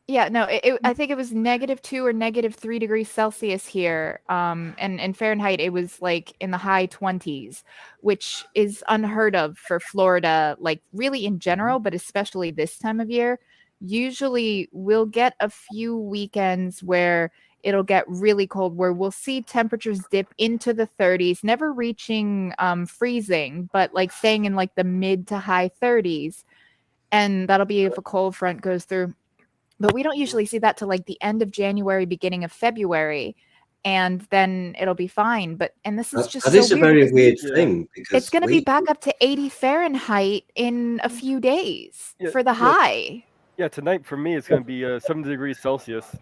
Yeah, no, I think it was -2 or -3 degrees Celsius here. And in Fahrenheit, it was like in the high 20s, which is unheard of for Florida, like really in general, but especially this time of year. Usually we'll get a few weekends where it'll get really cold, where we'll see temperatures dip into the 30s, never reaching freezing, but like staying in like the mid to high 30s. And that'll be if a cold front goes through. But we don't usually see that till like the end of January, beginning of February, and then it'll be fine. And this is just That so is a weird very because weird Yeah. thing it's because going to be back up to 80 Fahrenheit in a few days Yeah, for the yeah. high. Yeah, tonight for me it's going to be 70 degrees Celsius.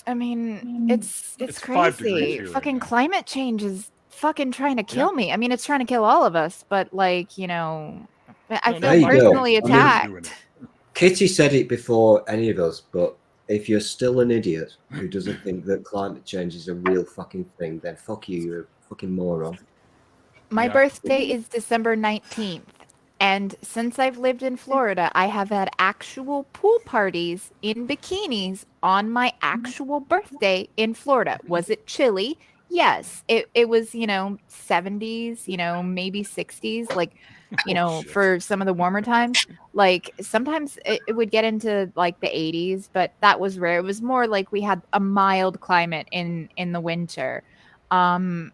I mean, it's It's 5 degrees crazy. here right Fucking now. climate change is fucking trying to kill me. I mean, it's trying to kill all of us, but like, I No, feel There you go. personally I mean, attacked. Kitty said it before any of us, but if you're still an idiot who doesn't think that climate change is a real fucking thing, then fuck you. You're a fucking moron. My Yeah. birthday is December 19th. And since I've lived in Florida, I have had actual pool parties in bikinis on my actual birthday in Florida. Was it chilly? Yes. It was, 70s, maybe 60s, like, Oh, shit. for some of the warmer times. Like sometimes it would get into like the 80s, but that was rare. It was more like we had a mild climate in the winter. And,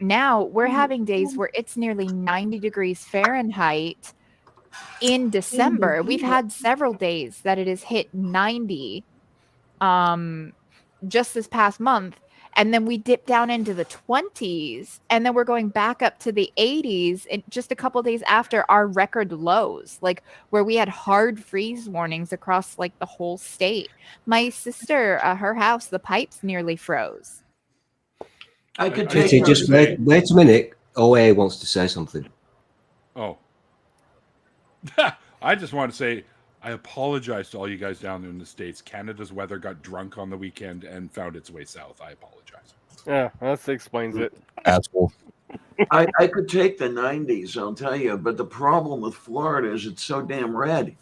now we're having days where it's nearly 90 degrees Fahrenheit in December. We've had several days that it has hit 90 just this past month. And then we dip down into the 20s, and then we're going back up to the 80s and just a couple days after our record lows, like where we had hard freeze warnings across like the whole state. My sister, her house, the pipes nearly froze. I could I take Kitty, just just wanted to say- wait a minute. OA wants to say something. Oh. I just want to say I apologize to all you guys down in the States. Canada's weather got drunk on the weekend and found its way south. I apologize. Yeah, that explains it. Asshole. I could take the 90s, I'll tell you, but the problem with Florida is it's so damn red.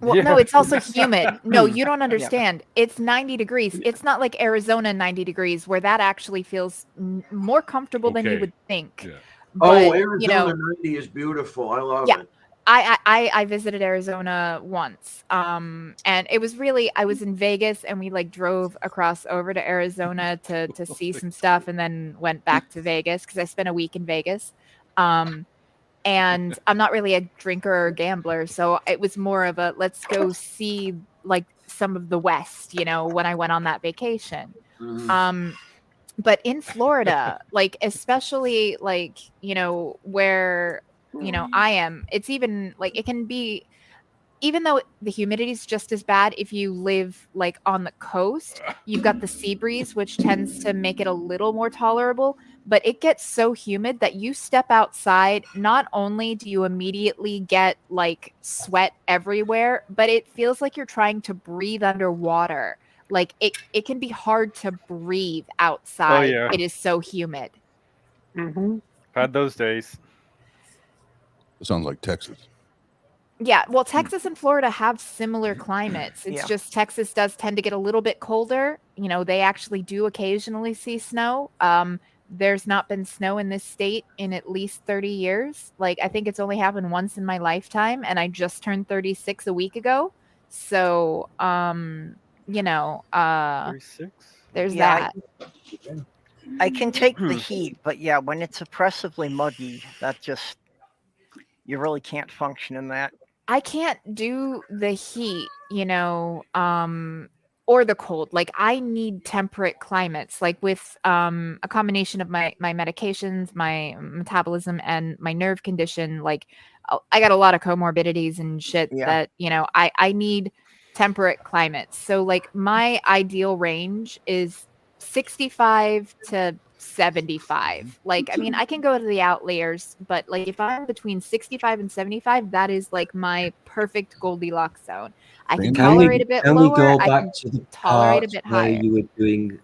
Well, no, it's also humid. No, you don't Yeah. understand. It's 90 degrees. It's not like Arizona 90 degrees where that actually feels more comfortable than you Okay. would think. Yeah. Oh, But, Arizona 90 is beautiful. I love Yeah. it. I visited Arizona once. And it was really, I was in Vegas and we like drove across over to Arizona to see some stuff and then went back to Vegas because I spent a week in Vegas. And I'm not really a drinker or gambler, so it was more of a let's go see like some of the West, when I went on that vacation. Mhm. But in Florida, like especially like, where, I am, it's even like it can be, even though the humidity is just as bad if you live like on the coast, you've got the sea breeze, which tends to make it a little more tolerable. But it gets so humid that you step outside, not only do you immediately get like sweat everywhere, but it feels like you're trying to breathe underwater. Like it can be hard to breathe outside. yeah. It is so humid. Mm-hmm. Had those days. It sounds like Texas. Yeah, well, Texas and Florida have similar climates. It's Yeah. just Texas does tend to get a little bit colder. They actually do occasionally see snow. There's not been snow in this state in at least 30 years. Like, I think it's only happened once in my lifetime, and I just turned 36 a week ago. So, 36. there's Yeah, that. I can take the heat, but yeah, when it's oppressively muggy, that just you really can't function in that. I can't do the heat, or the cold. Like I need temperate climates, like with a combination of my medications, my metabolism, and my nerve condition. Like I got a lot of comorbidities and shit that, you know, I need temperate climates. So like my ideal range is 65 to 75. Like, I mean, I can go to the outliers, but like if I'm between 65 and 75, that is like my perfect Goldilocks zone. I can tolerate a bit Can lower. we go I back can to the tolerate a part bit where higher. you were doing?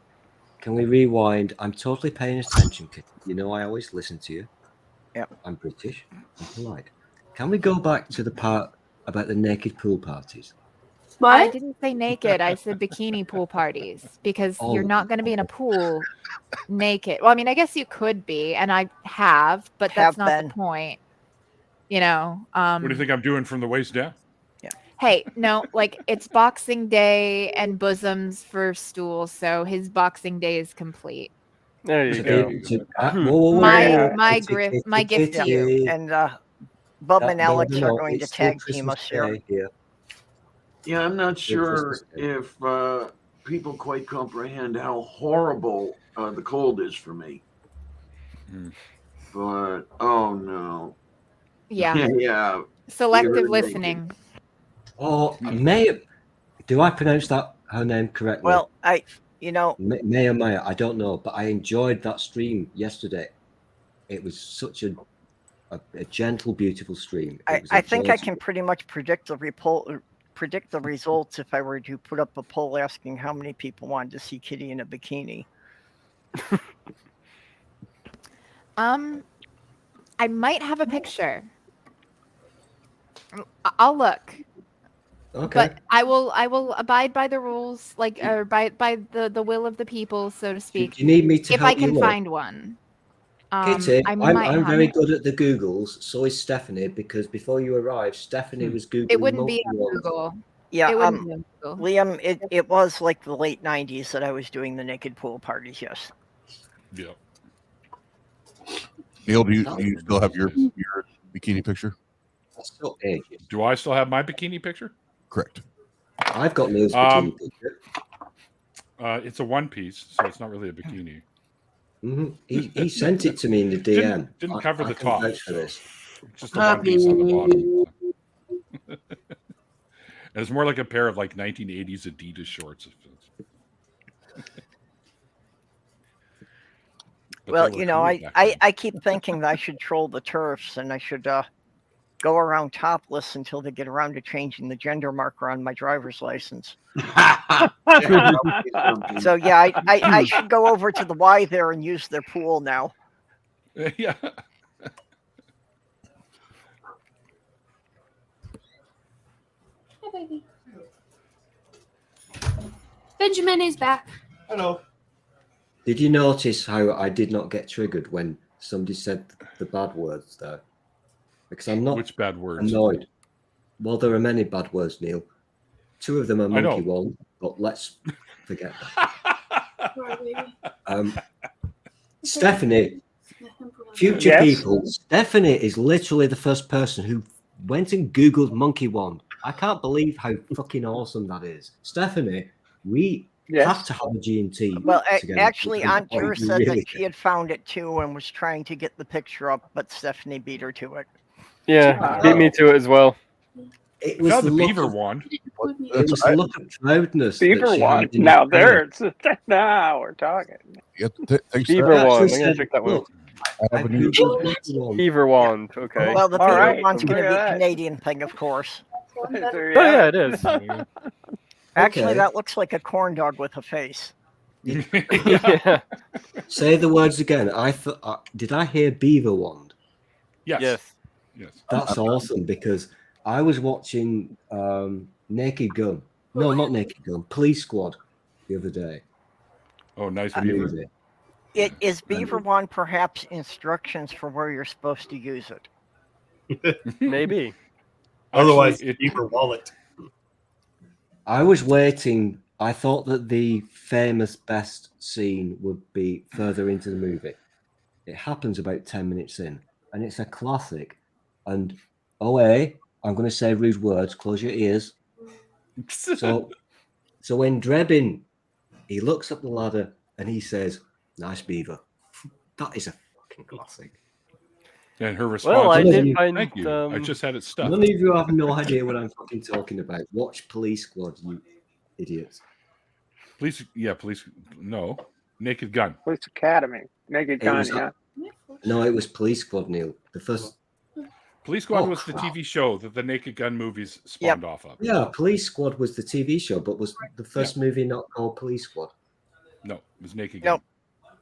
Can we rewind? I'm totally paying attention, Kitty. You know I always listen to you. Yep. I'm British. I'm polite. Can we go back to the part about the naked pool parties? I didn't say naked. I said bikini pool parties because Oh, you're not going to be in a pool naked. Well, I mean, I guess you could be, and I have, but that's Have not been. the point. You know. What do you think I'm doing from the waist down? Hey, no, like it's Boxing Day and bosoms for Stool, so his Boxing Day is complete. There you go. My gift to you. And Bub and Alex are going to tag team us here. Yeah, I'm not sure if people quite comprehend how horrible the cold is for me. But oh no. Yeah. Yeah. Selective You're listening. Oh, Maya. Do I pronounce her name correctly? Well, Maya. I don't know, but I enjoyed that stream yesterday. It was such a gentle, beautiful stream. I think I can pretty much predict the results if I were to put up a poll asking how many people wanted to see Kitty in a bikini. I might have a picture. I'll look. Okay. But I will abide by the rules, like or by the will of the people, so to speak. Do you need me to if help I can you look? find one. Kitty, I might I'm have very it. good at the Googles. So is Stephanie, because before you arrived, Stephanie was Googling. It wouldn't be on multiple ones. Google. Yeah, It wouldn't be on Google. Liam, it was like the late 90s that I was doing the naked pool parties, yes. Yeah. Neil, do you still have your bikini picture? Do I still have my bikini picture? Correct. I've got Neil's bikini picture. It's a one piece, so it's not really a bikini. Mm-hmm. He sent it to me in the DM. Didn't cover the I can top. vouch for this. Just a one piece on the bottom. It's more like a pair of like 1980s Adidas shorts. Well, you know, I keep thinking that I should troll the turfs and I should go around topless until they get around to changing the gender marker on my driver's license. So yeah, I should go over to the Y there and use their pool now. Yeah. Hi, baby. Benjamin is back. Hello. Did you notice how I did not get triggered when somebody said the bad words there? Because I'm not. Which bad words? Annoyed. Well, there are many bad words, Neil. Two of them are monkey one, but let's forget that. Stephanie, future people. Stephanie is literally the first person who went and Googled monkey wand. I can't believe how fucking awesome that is. Stephanie, we have to have a G&T. Well, together. actually, Aunt Oh, Jura you said really that she had found it too and was trying to get the picture up, but Stephanie beat her to it. Yeah, beat me to it as well. It I was found the look beaver of- wand. It was the look of proudness. that Beaver she one. had in Now her there, eye. now we're talking. Thanks. Beaver Actually wand. I'm said, gonna check that one. look, I have a new. Beaver wand. Okay. Well, the All beaver right, one's going look to be at a that. Canadian thing, of course. There you Oh have yeah, it is. Actually, Okay. that looks like a corn dog with a face. Yeah. Say the words again. Did I hear beaver wand? Yes. That's awesome because I was watching Naked Gun. No, not Naked Gun. Police Squad the other day. Oh, nice The beaver. movie. It is beaver wand perhaps instructions for where you're supposed to use it. Maybe. Otherwise, Actually, beaver wallet. I was waiting. I thought that the famous best scene would be further into the movie. It happens about 10 minutes in, and it's a classic. And I'm going to say rude words. Close your ears. So So when Drebin, he looks up the ladder and he says, "Nice beaver." That is a fucking classic. And her response Well, I is, did find. "Thank you. I just had it stuffed." None of you have no idea what I'm fucking talking about. Watch Police Squad, you idiots. Police. No, Naked Gun. Police Academy. Naked It Gun, was, yeah. no, it was Police Squad, Neil. The first. Police Squad Oh, was the crap. TV show that the Naked Gun movies spawned off of. Yeah, Police Squad was the TV show, but was the first movie not called Police Squad? No, it was Naked Gun. No.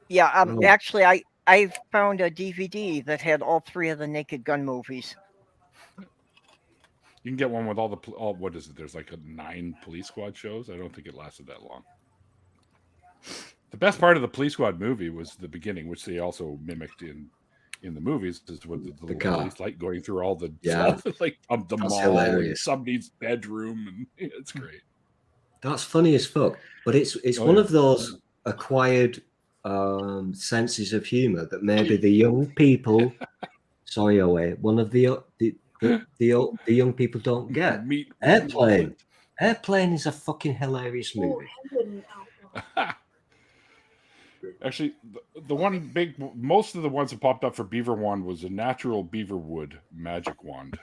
Yeah, Oh. actually, I found a DVD that had all 3 of the Naked Gun movies. You can get one with all the what is it? There's like 9 Police Squad shows. I don't think it lasted that long. The best part of the Police Squad movie was the beginning, which they also mimicked in the movies, is with the little car. police light going through all the Yeah. stuff, like the That's mall hilarious. and somebody's bedroom, and it's great. That's funny as fuck. But it's one of those acquired senses of humor that maybe the young people, sorry, Owe, one of the young people don't get. Airplane. Airplane is a fucking hilarious movie. Actually, the one most of the ones that popped up for Beaver Wand was a natural beaver wood magic wand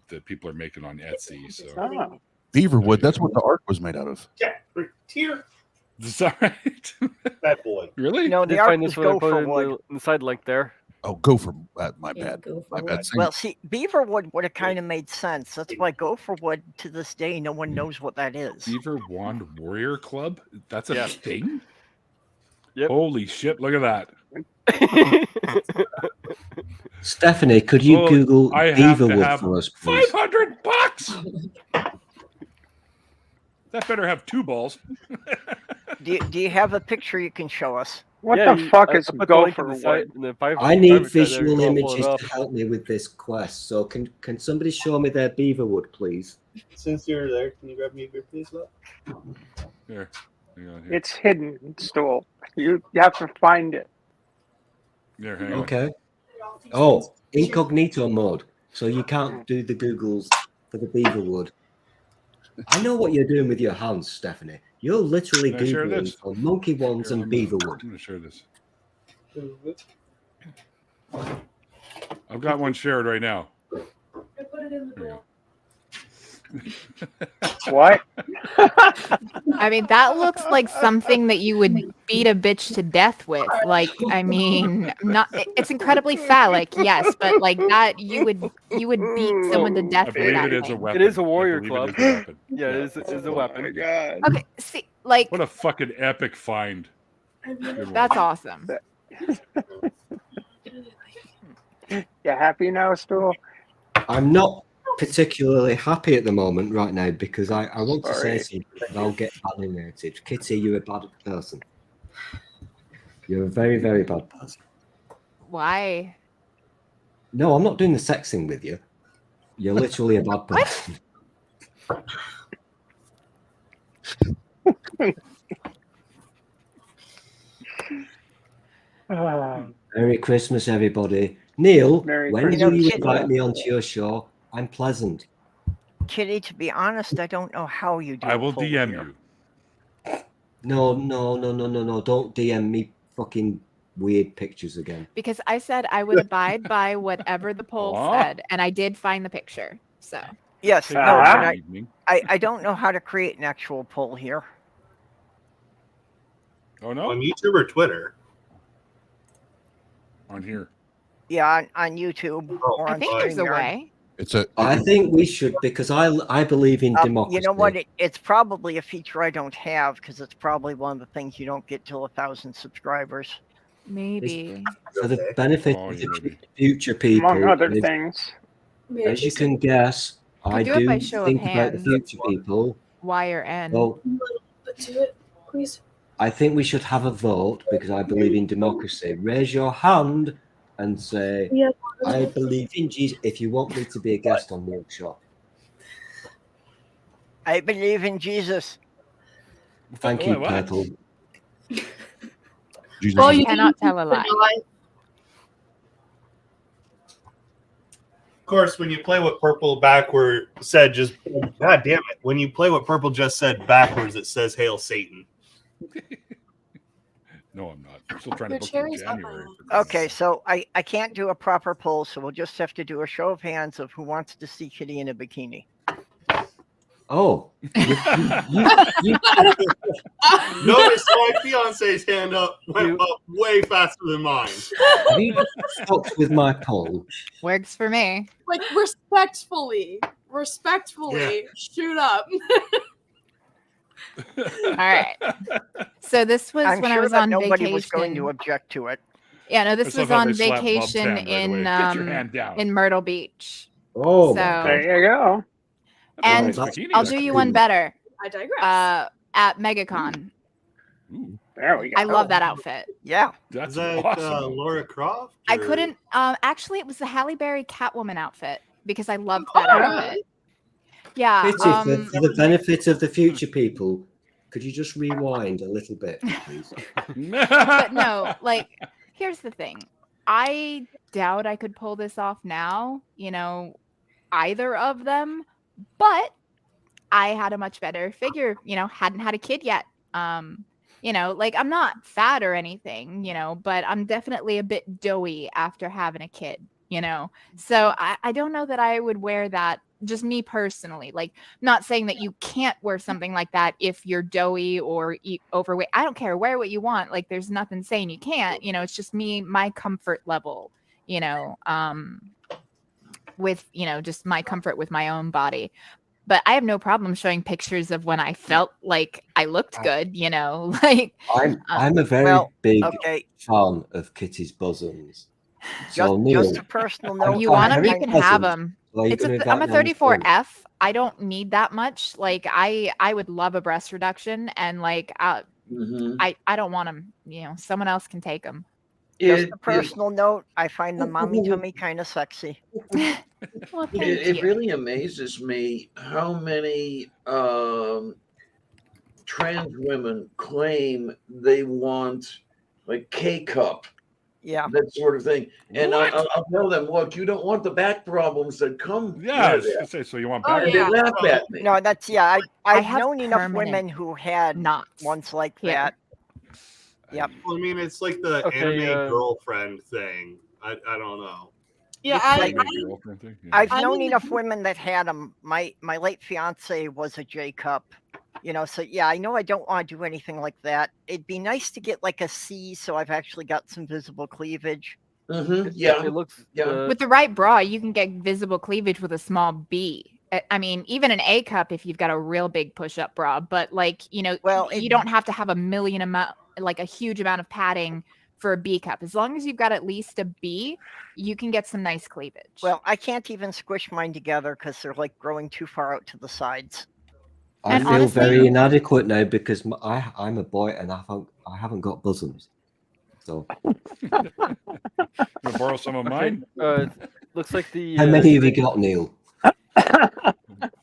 that people are making on Etsy. So Beaverwood, that's what the ark was made out of. Yeah, right here. Is that right? Bad boy. Really? No, I did the art find was this when I put gopher it wood. in the side link there. Oh, gopher. My bad. My bad. Same. Well, see, Beaverwood would have kind of made sense. That's why Gopherwood, to this day, no one knows what that is. Beaver Wand Warrior Club? That's a Yeah. thing? Yep. Holy shit, look at that. Stephanie, could you Well, Google I have to Beaverwood have for us, please? $500. That better have 2 balls. Do you have a picture you can show us? What Yeah, the fuck is I put the link in the Gopherwood? site in the I need private chat there, visual you can all pull it images up. to help me with this quest. So can somebody show me their Beaverwood, please? Since you're there, can you grab me a beer, please, love? Here. Hang on here. It's hidden, Stool. You have to find it. Here, hang on. Okay. Oh, incognito mode. So you can't do the Googles for the Beaverwood. I know what you're doing with your hands, Stephanie. You're literally Can I share Googling this? for monkey wands Here, and Beaverwood. I'm going to share this. I've got one shared right now. I put it in the Here we go. What? I mean, that looks like something that you would beat a bitch to death with. Like, I mean, it's incredibly phallic, yes, but like that you would beat someone to death I with believe that it is a thing. weapon. It is a I warrior believe club. it is a weapon. Yeah, it is a weapon. Oh my god. Okay, see, like What a fucking epic find. Good one. that's awesome. You happy now, Stool? I'm not particularly happy at the moment right now because I want to say Sorry. something, but I'll get animated. Kitty, you're a bad person. You're a very, very bad person. Why? No, I'm not doing the sex thing with you. You're literally a bad person. Merry Christmas, everybody. Neil, Merry when Christmas. you invite me onto your show, I'm pleasant. Kitty, to be honest, I don't know how you do I a will poll DM here. you. No. Don't DM me fucking weird pictures again. Because I said I would abide by whatever the poll Aw. said, and I did find the picture. So Yes, Take no, care but of the evening. I don't know how to create an actual poll here. Oh no, On YouTube or Twitter? on here. Yeah, on YouTube or I on think there's a StreamYard. way. It's a. I think we should because I believe in democracy. You know what? It's probably a feature I don't have because it's probably one of the things you don't get till 1,000 subscribers. Maybe. For the benefit Oh, of yeah, the maybe. future people, Among other as- things. as you can guess, I do it do by show of think about the hands. future people. Y or N. Well, But do it, please. I think we should have a vote because I believe in democracy. Raise your hand and say, Yeah. I believe in Jesus. If you want me to be a guest on Neil Show. I believe in Jesus. Thank Oh, you, what? Purple. Jesus Oh, is- you cannot tell a lie. course, when you play what Purple backward said, just God damn it. When you play what Purple just said backwards, it says "Hail Satan." No, I'm not. I'm still trying to Your book you in cherry's up, January. Okay, so I can't do a proper poll, so we'll just have to do a show of hands of who wants to see Kitty in a bikini. Oh, Notice my fiance's hand up went up way faster than mine. have you fucked with my poll? Works for me. Like respectfully, shoot up. All right. So this was I'm when I sure was that on nobody vacation. was going to object to it. Yeah, no, this I was love how on they slap Bob vacation 10 right away. in Get your hand down. in Myrtle Beach. Oh, so my God. There you go. and That's I'll do you one better. I digress. At MegaCon. There we go. I love that outfit. Yeah. That's Is that awesome. Laura Croft? I or- couldn't actually it was the Halle Berry Catwoman outfit because I loved that outfit. Yeah. Kitty, for the benefit of the future people, could you just rewind a little bit, please? But no, like, here's the thing. I doubt I could pull this off now, either of them, but I had a much better figure, hadn't had a kid yet. Like I'm not fat or anything, but I'm definitely a bit doughy after having a kid, So I don't know that I would wear that, just me personally. Like, not saying that you can't wear something like that if you're doughy or eat overweight. I don't care. Wear what you want. Like, there's nothing saying you can't. It's just me, my comfort level, with, just my comfort with my own body. But I have no problem showing pictures of when I felt like I looked good, like I'm a very big fan of Kitty's bosoms. So, Just a personal note. If you want them, you can have them. I'm a I'm 34F. I don't need that much. Like I would love a breast reduction, and like I don't want them. Someone else can take them. Just a personal note. I find the mommy tummy kind of sexy. Well, It really amazes me how many trans women claim they want like K-cup. Yeah, that sort of thing. And I'll tell them, look, you don't want the back problems that come. Yeah, I with was it. gonna say, so you want And back? they laugh at me. No, that's I've have known enough permanent women who had knots ones like here. that. Yep. Well, I mean, it's like the Okay, anime girlfriend thing. I don't know. Yeah, I've known enough women that had them. My late fiance was a J cup, So yeah, I know I don't want to do anything like that. It'd be nice to get like a C, so I've actually got some visible cleavage. Yeah, it looks. With the right bra, you can get visible cleavage with a small B. I mean, even an A cup if you've got a real big push-up bra. But like, you don't have to have a huge amount of padding for a B cup. As long as you've got at least a B, you can get some nice cleavage. Well, I can't even squish mine together because they're like growing too far out to the sides. I feel very inadequate now because I'm a boy and I haven't got bosoms. So, you borrow some of mine? Looks like the. How many have you got, Neil?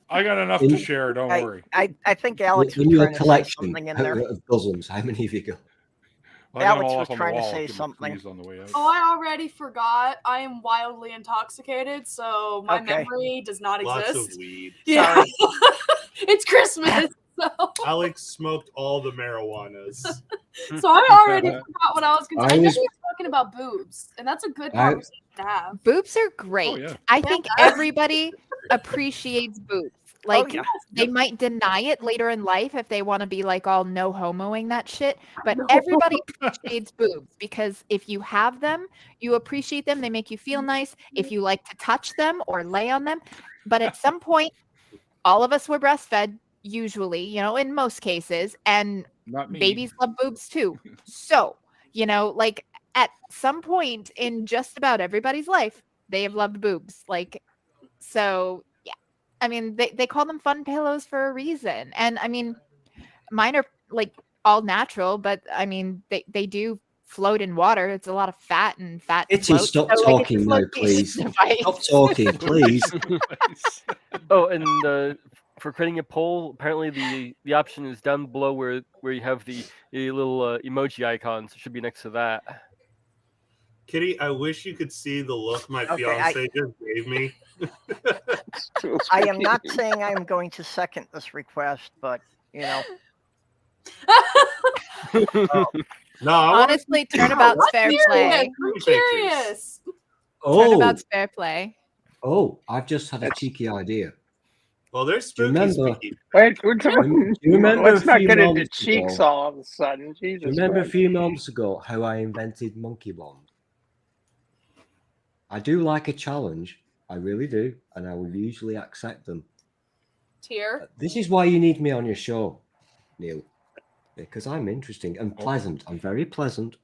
I got enough to share. Don't worry. I think Alex was In your trying to say collection something in there. of bosoms, how many have you got? Well, I got 'em Alex all was up on the trying to wall. say Give 'em a something. squeeze on the way out. Oh, I already forgot. I am wildly intoxicated, so my memory does not Lots exist. of weed. Yeah. It's Christmas. So. Alex smoked all the marijuanas. So I already forgot what I was going to say. I know was- you're talking about boobs, and that's a good conversation to have. Boobs are great. yeah. I think everybody appreciates boobs. Like yeah. they might deny it later in life if they want to be like all no homoing that shit, but everybody appreciates boobs because if you have them, you appreciate them, they make you feel nice. If you like to touch them or lay on them, but at some point all of us were breastfed usually, in most cases, and Not me. babies love boobs too. So, like at some point in just about everybody's life, they have loved boobs. Like, so yeah. I mean, they call them fun pillows for a reason. And I mean, mine are like all natural, but I mean, they do float in water. It's a lot of fat and fat. Itchy, floats. stop So, like, it's a talking now, flotation please. device. Stop talking, please. Oh, and for creating a poll, apparently the option is down below where you have the little emoji icons. It should be next to that. Kitty, I wish you could see the look my Okay, fiance just gave me. I am not saying I am going to second this request, but you know. No, honestly, turnabout's fair play. I'm curious. Turnabout's fair play. Oh, I've just had a cheeky idea. Well, there's Do you spooky. remember? Wait, Do you remember let's a not few get into moments cheeks ago? all of a sudden. Do you Jesus remember a Christ. few moments ago how I invented Monkey Blonde? I do like a challenge. I really do, and I will usually accept them. Tier. This is why you need me on your show, Neil, because I'm interesting and pleasant. I'm very pleasant.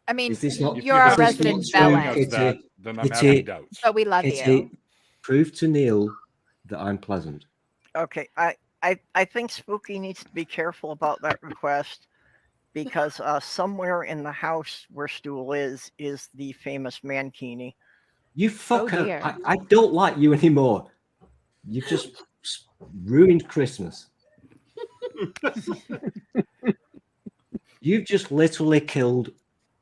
I mean, Is this not you're our resident bellend, Kitty, then I'm having doubts. but we love Kitty, you. prove to Neil that I'm pleasant. Okay, I think Spooky needs to be careful about that request because somewhere in the house where Stool is the famous Mankini. You fucker! dear. I don't like you anymore. You've just ruined Christmas. You've just literally killed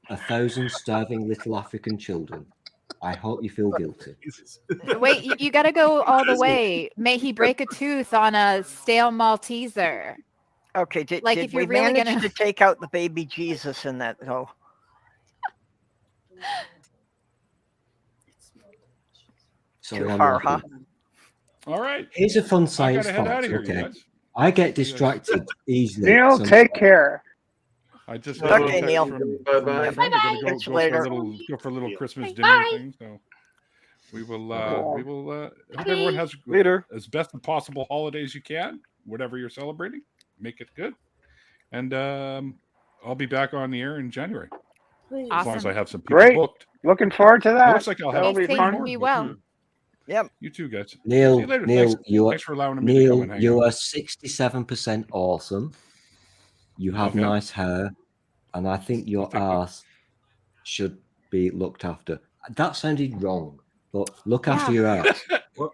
1,000 starving little African children. I hope you feel guilty. Wait, you got to go all the way. May he break a tooth on a stale Malteser. Okay, did Like, if we you're really manage gonna- to take out the baby Jesus in that though? Sorry, Too I'm far, huh? laughing. All right. Here's a fun I science gotta head fact. out of here, you Okay, guys. I get distracted easily. Neil, sometimes. take care. I just Okay, got a text Neil. from my friend. We're gonna Catch you go later. for a little Christmas dinner Bye. thing. So we will hope Bye. everyone has Later. as best a possible holidays you can, whatever you're celebrating. Make it good, and I'll be back on the air in January as long as I have some people Great. booked. Looking forward to that. It looks like I'll That'll have be Stay fun. safe, be well. Yep. You too, guys. Neil, See you later. Neil, Thanks, you are thanks for allowing me to come Neil. and hang You out. are 67% awesome. You have Okay. nice hair, and I think your thank you. ass should be looked after. That sounded wrong, but look after Yeah. your ass.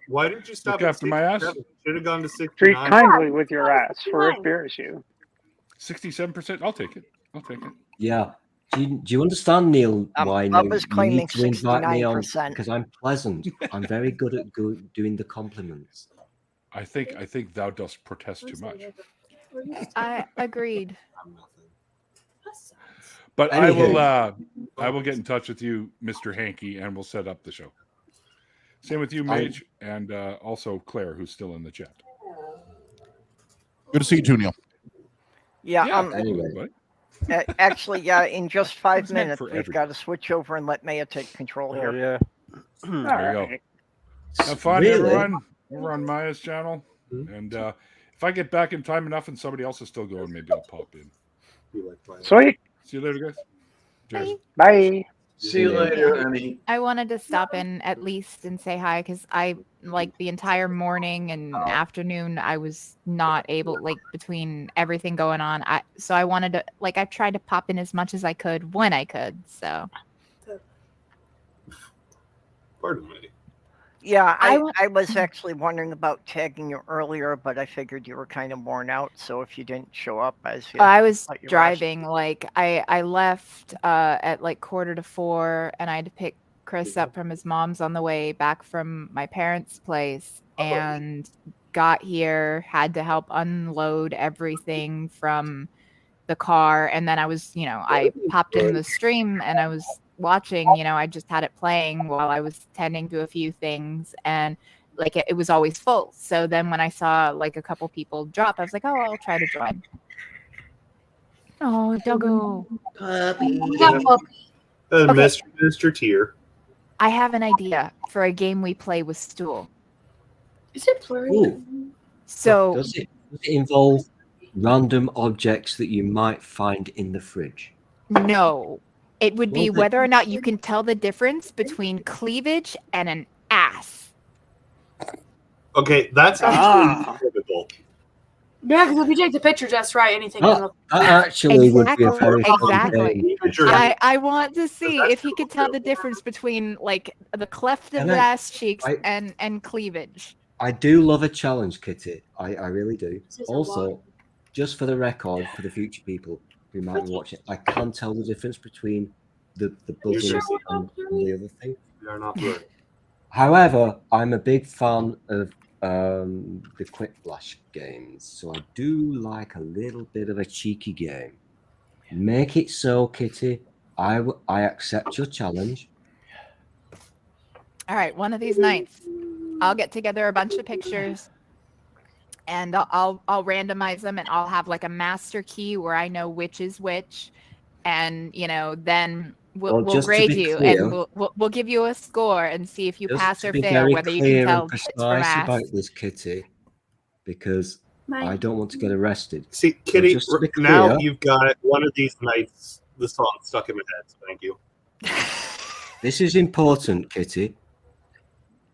Why did you stop Look at after my ass. 67? Should have gone to Treat 69. kindly with your ass, for it bears you. 67%. I'll take it. I'll take it. Yeah. Do you understand, Neil, why now Bubba's you claiming need to invite me on 69%. because I'm pleasant. I'm very good at doing the compliments. I think thou dost protest too much. I agreed. But Anywho. I will get in touch with you, Mr. Hanky, and we'll set up the show. Same with you, Mage, and also Claire, who's still in the chat. Good to see you too, Neil. Yeah. Anyway. Actually, yeah. In just 5 It's meant minutes, for we've got to switch over and let Maya take control here. Yeah. There you go. Have fun, Really? everyone. We're on Maya's channel, and if I get back in time enough and somebody else is still going, maybe I'll pop in. Sweet. See you later, guys. Cheers. Bye. See you later, honey. I wanted to stop in at least and say hi because I like the entire morning and afternoon I was not able, like, between everything going on. So I wanted to, like, I tried to pop in as much as I could when I could. So Pardon me. Yeah, I I was actually wondering about tagging you earlier, but I figured you were kind of worn out. So if you didn't show up, I was thought you were driving. Like I left at like 3:45, and I had to pick Chris up from his mom's on the way back from my parents' place, and got here, had to help unload everything from the car, and then I was, I popped in the stream and I was watching, I just had it playing while I was tending to a few things, and like it was always full. So then when I saw like a couple people drop, I was like, oh, I'll try to join. Oh, doggo. Mr. Tier. I have an idea for a game we play with Stool. Is it blurry? Ooh. So Does it involve random objects that you might find in the fridge? no, it would be Well, whether or not you can tell the difference between cleavage and an ass. Okay, that's actually difficult. Yeah, because if you take the picture just right, anything can look. That actually would be a very fun Exactly. game. I want to see if he could tell the difference between like the cleft of And the I- ass cheeks and cleavage. I do love a challenge, Kitty. I really do. This is a Also, just for the record, for the future people who might be watching, I can tell the difference between the buttons sure we're and not the other thing. They are not blurry. However, I'm a big fan of the quick flash games, so I do like a little bit of a cheeky game. Make it so, Kitty. I accept your challenge. All right, one of these nights, I'll get together a bunch of pictures, and I'll randomize them, and I'll have like a master key where I know which is which, and then we'll Just to grade be you, clear, and we'll give you a score and see if you just pass to or be fail, very whether you can clear and tell bits from precise ass. about this, Kitty, because I don't want to get arrested. See, So Kitty, just to be now clear, you've got one of these nights, the song stuck in my head, so thank you. this is important, Kitty,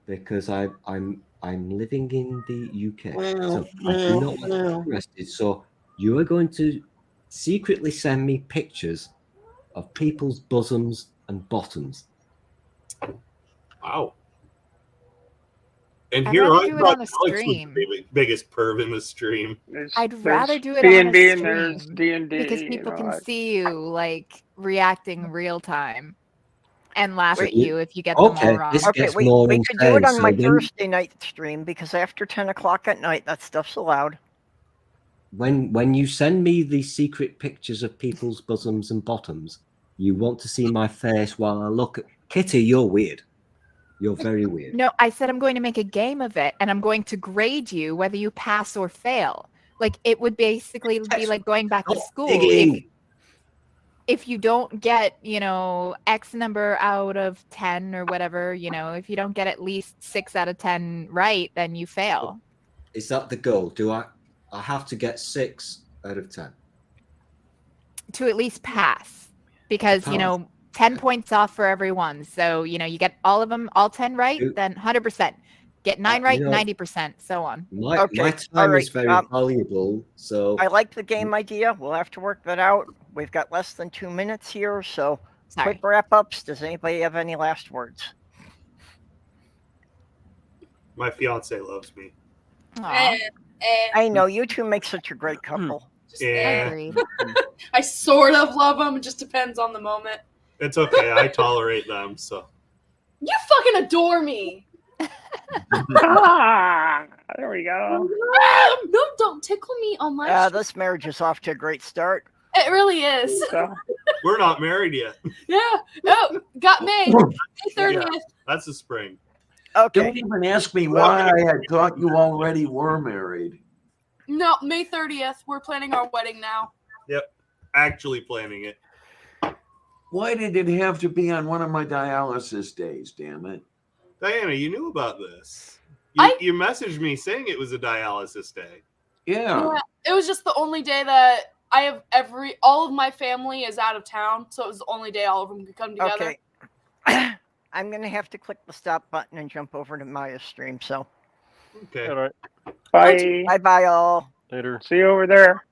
because I'm living in the UK, so I do not want to get arrested. So you are going to secretly send me pictures of people's bosoms and bottoms. Wow. And I'd here rather I do it thought on a Alex was stream. the biggest perv in the stream. I'd rather do it D on and a D and there's stream D&D. because people can see you like reacting real time and laugh So at you if you get them all okay, wrong. this Okay, gets we more could do it insane. on So my when, Thursday night stream because after 10 o'clock at night, that stuff's allowed. when you send me the secret pictures of people's bosoms and bottoms, you want to see my face while I look at Kitty. You're weird. You're very weird. No, I said I'm going to make a game of it, and I'm going to grade you whether you pass or fail. Like it would basically be like going back to school. If you don't get, X number out of 10 or whatever, if you don't get at least 6 out of 10 right, then you fail. Is that the goal? Do I have to get 6 out of 10? To at least pass. Because, Pass. 10 points off for everyone. So, you get all of them, all 10 right, then 100%. Get 9 right, 90%, so on. My Okay, time all right, is very valuable, so I like the game idea. We'll have to work that out. We've got less than 2 minutes here, so quick wrap-ups. Does anybody have any last words? My fiance loves me. I know, you two make such a great couple. Yeah. I sort of love them. It just depends on the moment. It's okay. I tolerate them, so. You fucking adore me. There we go. No, don't tickle me on my. This marriage is off to a great start. It really is. We're not married yet. Yeah. Oh, got May 30th. Yeah, that's the spring. Okay. Don't even ask me why. I thought you already were married. No, May 30th. We're planning our wedding now. Yep. Actually planning it. Why did it have to be on one of my dialysis days? Damn it. Diana, you knew about this. You messaged me saying it was a dialysis day. Yeah. It was just the only day that I have all of my family is out of town, so it was the only day all of them could come together. Okay. I'm going to have to click the stop button and jump over to Maya's stream, so. Okay. All right. Bye. Bye-bye, all. Later. See you over there.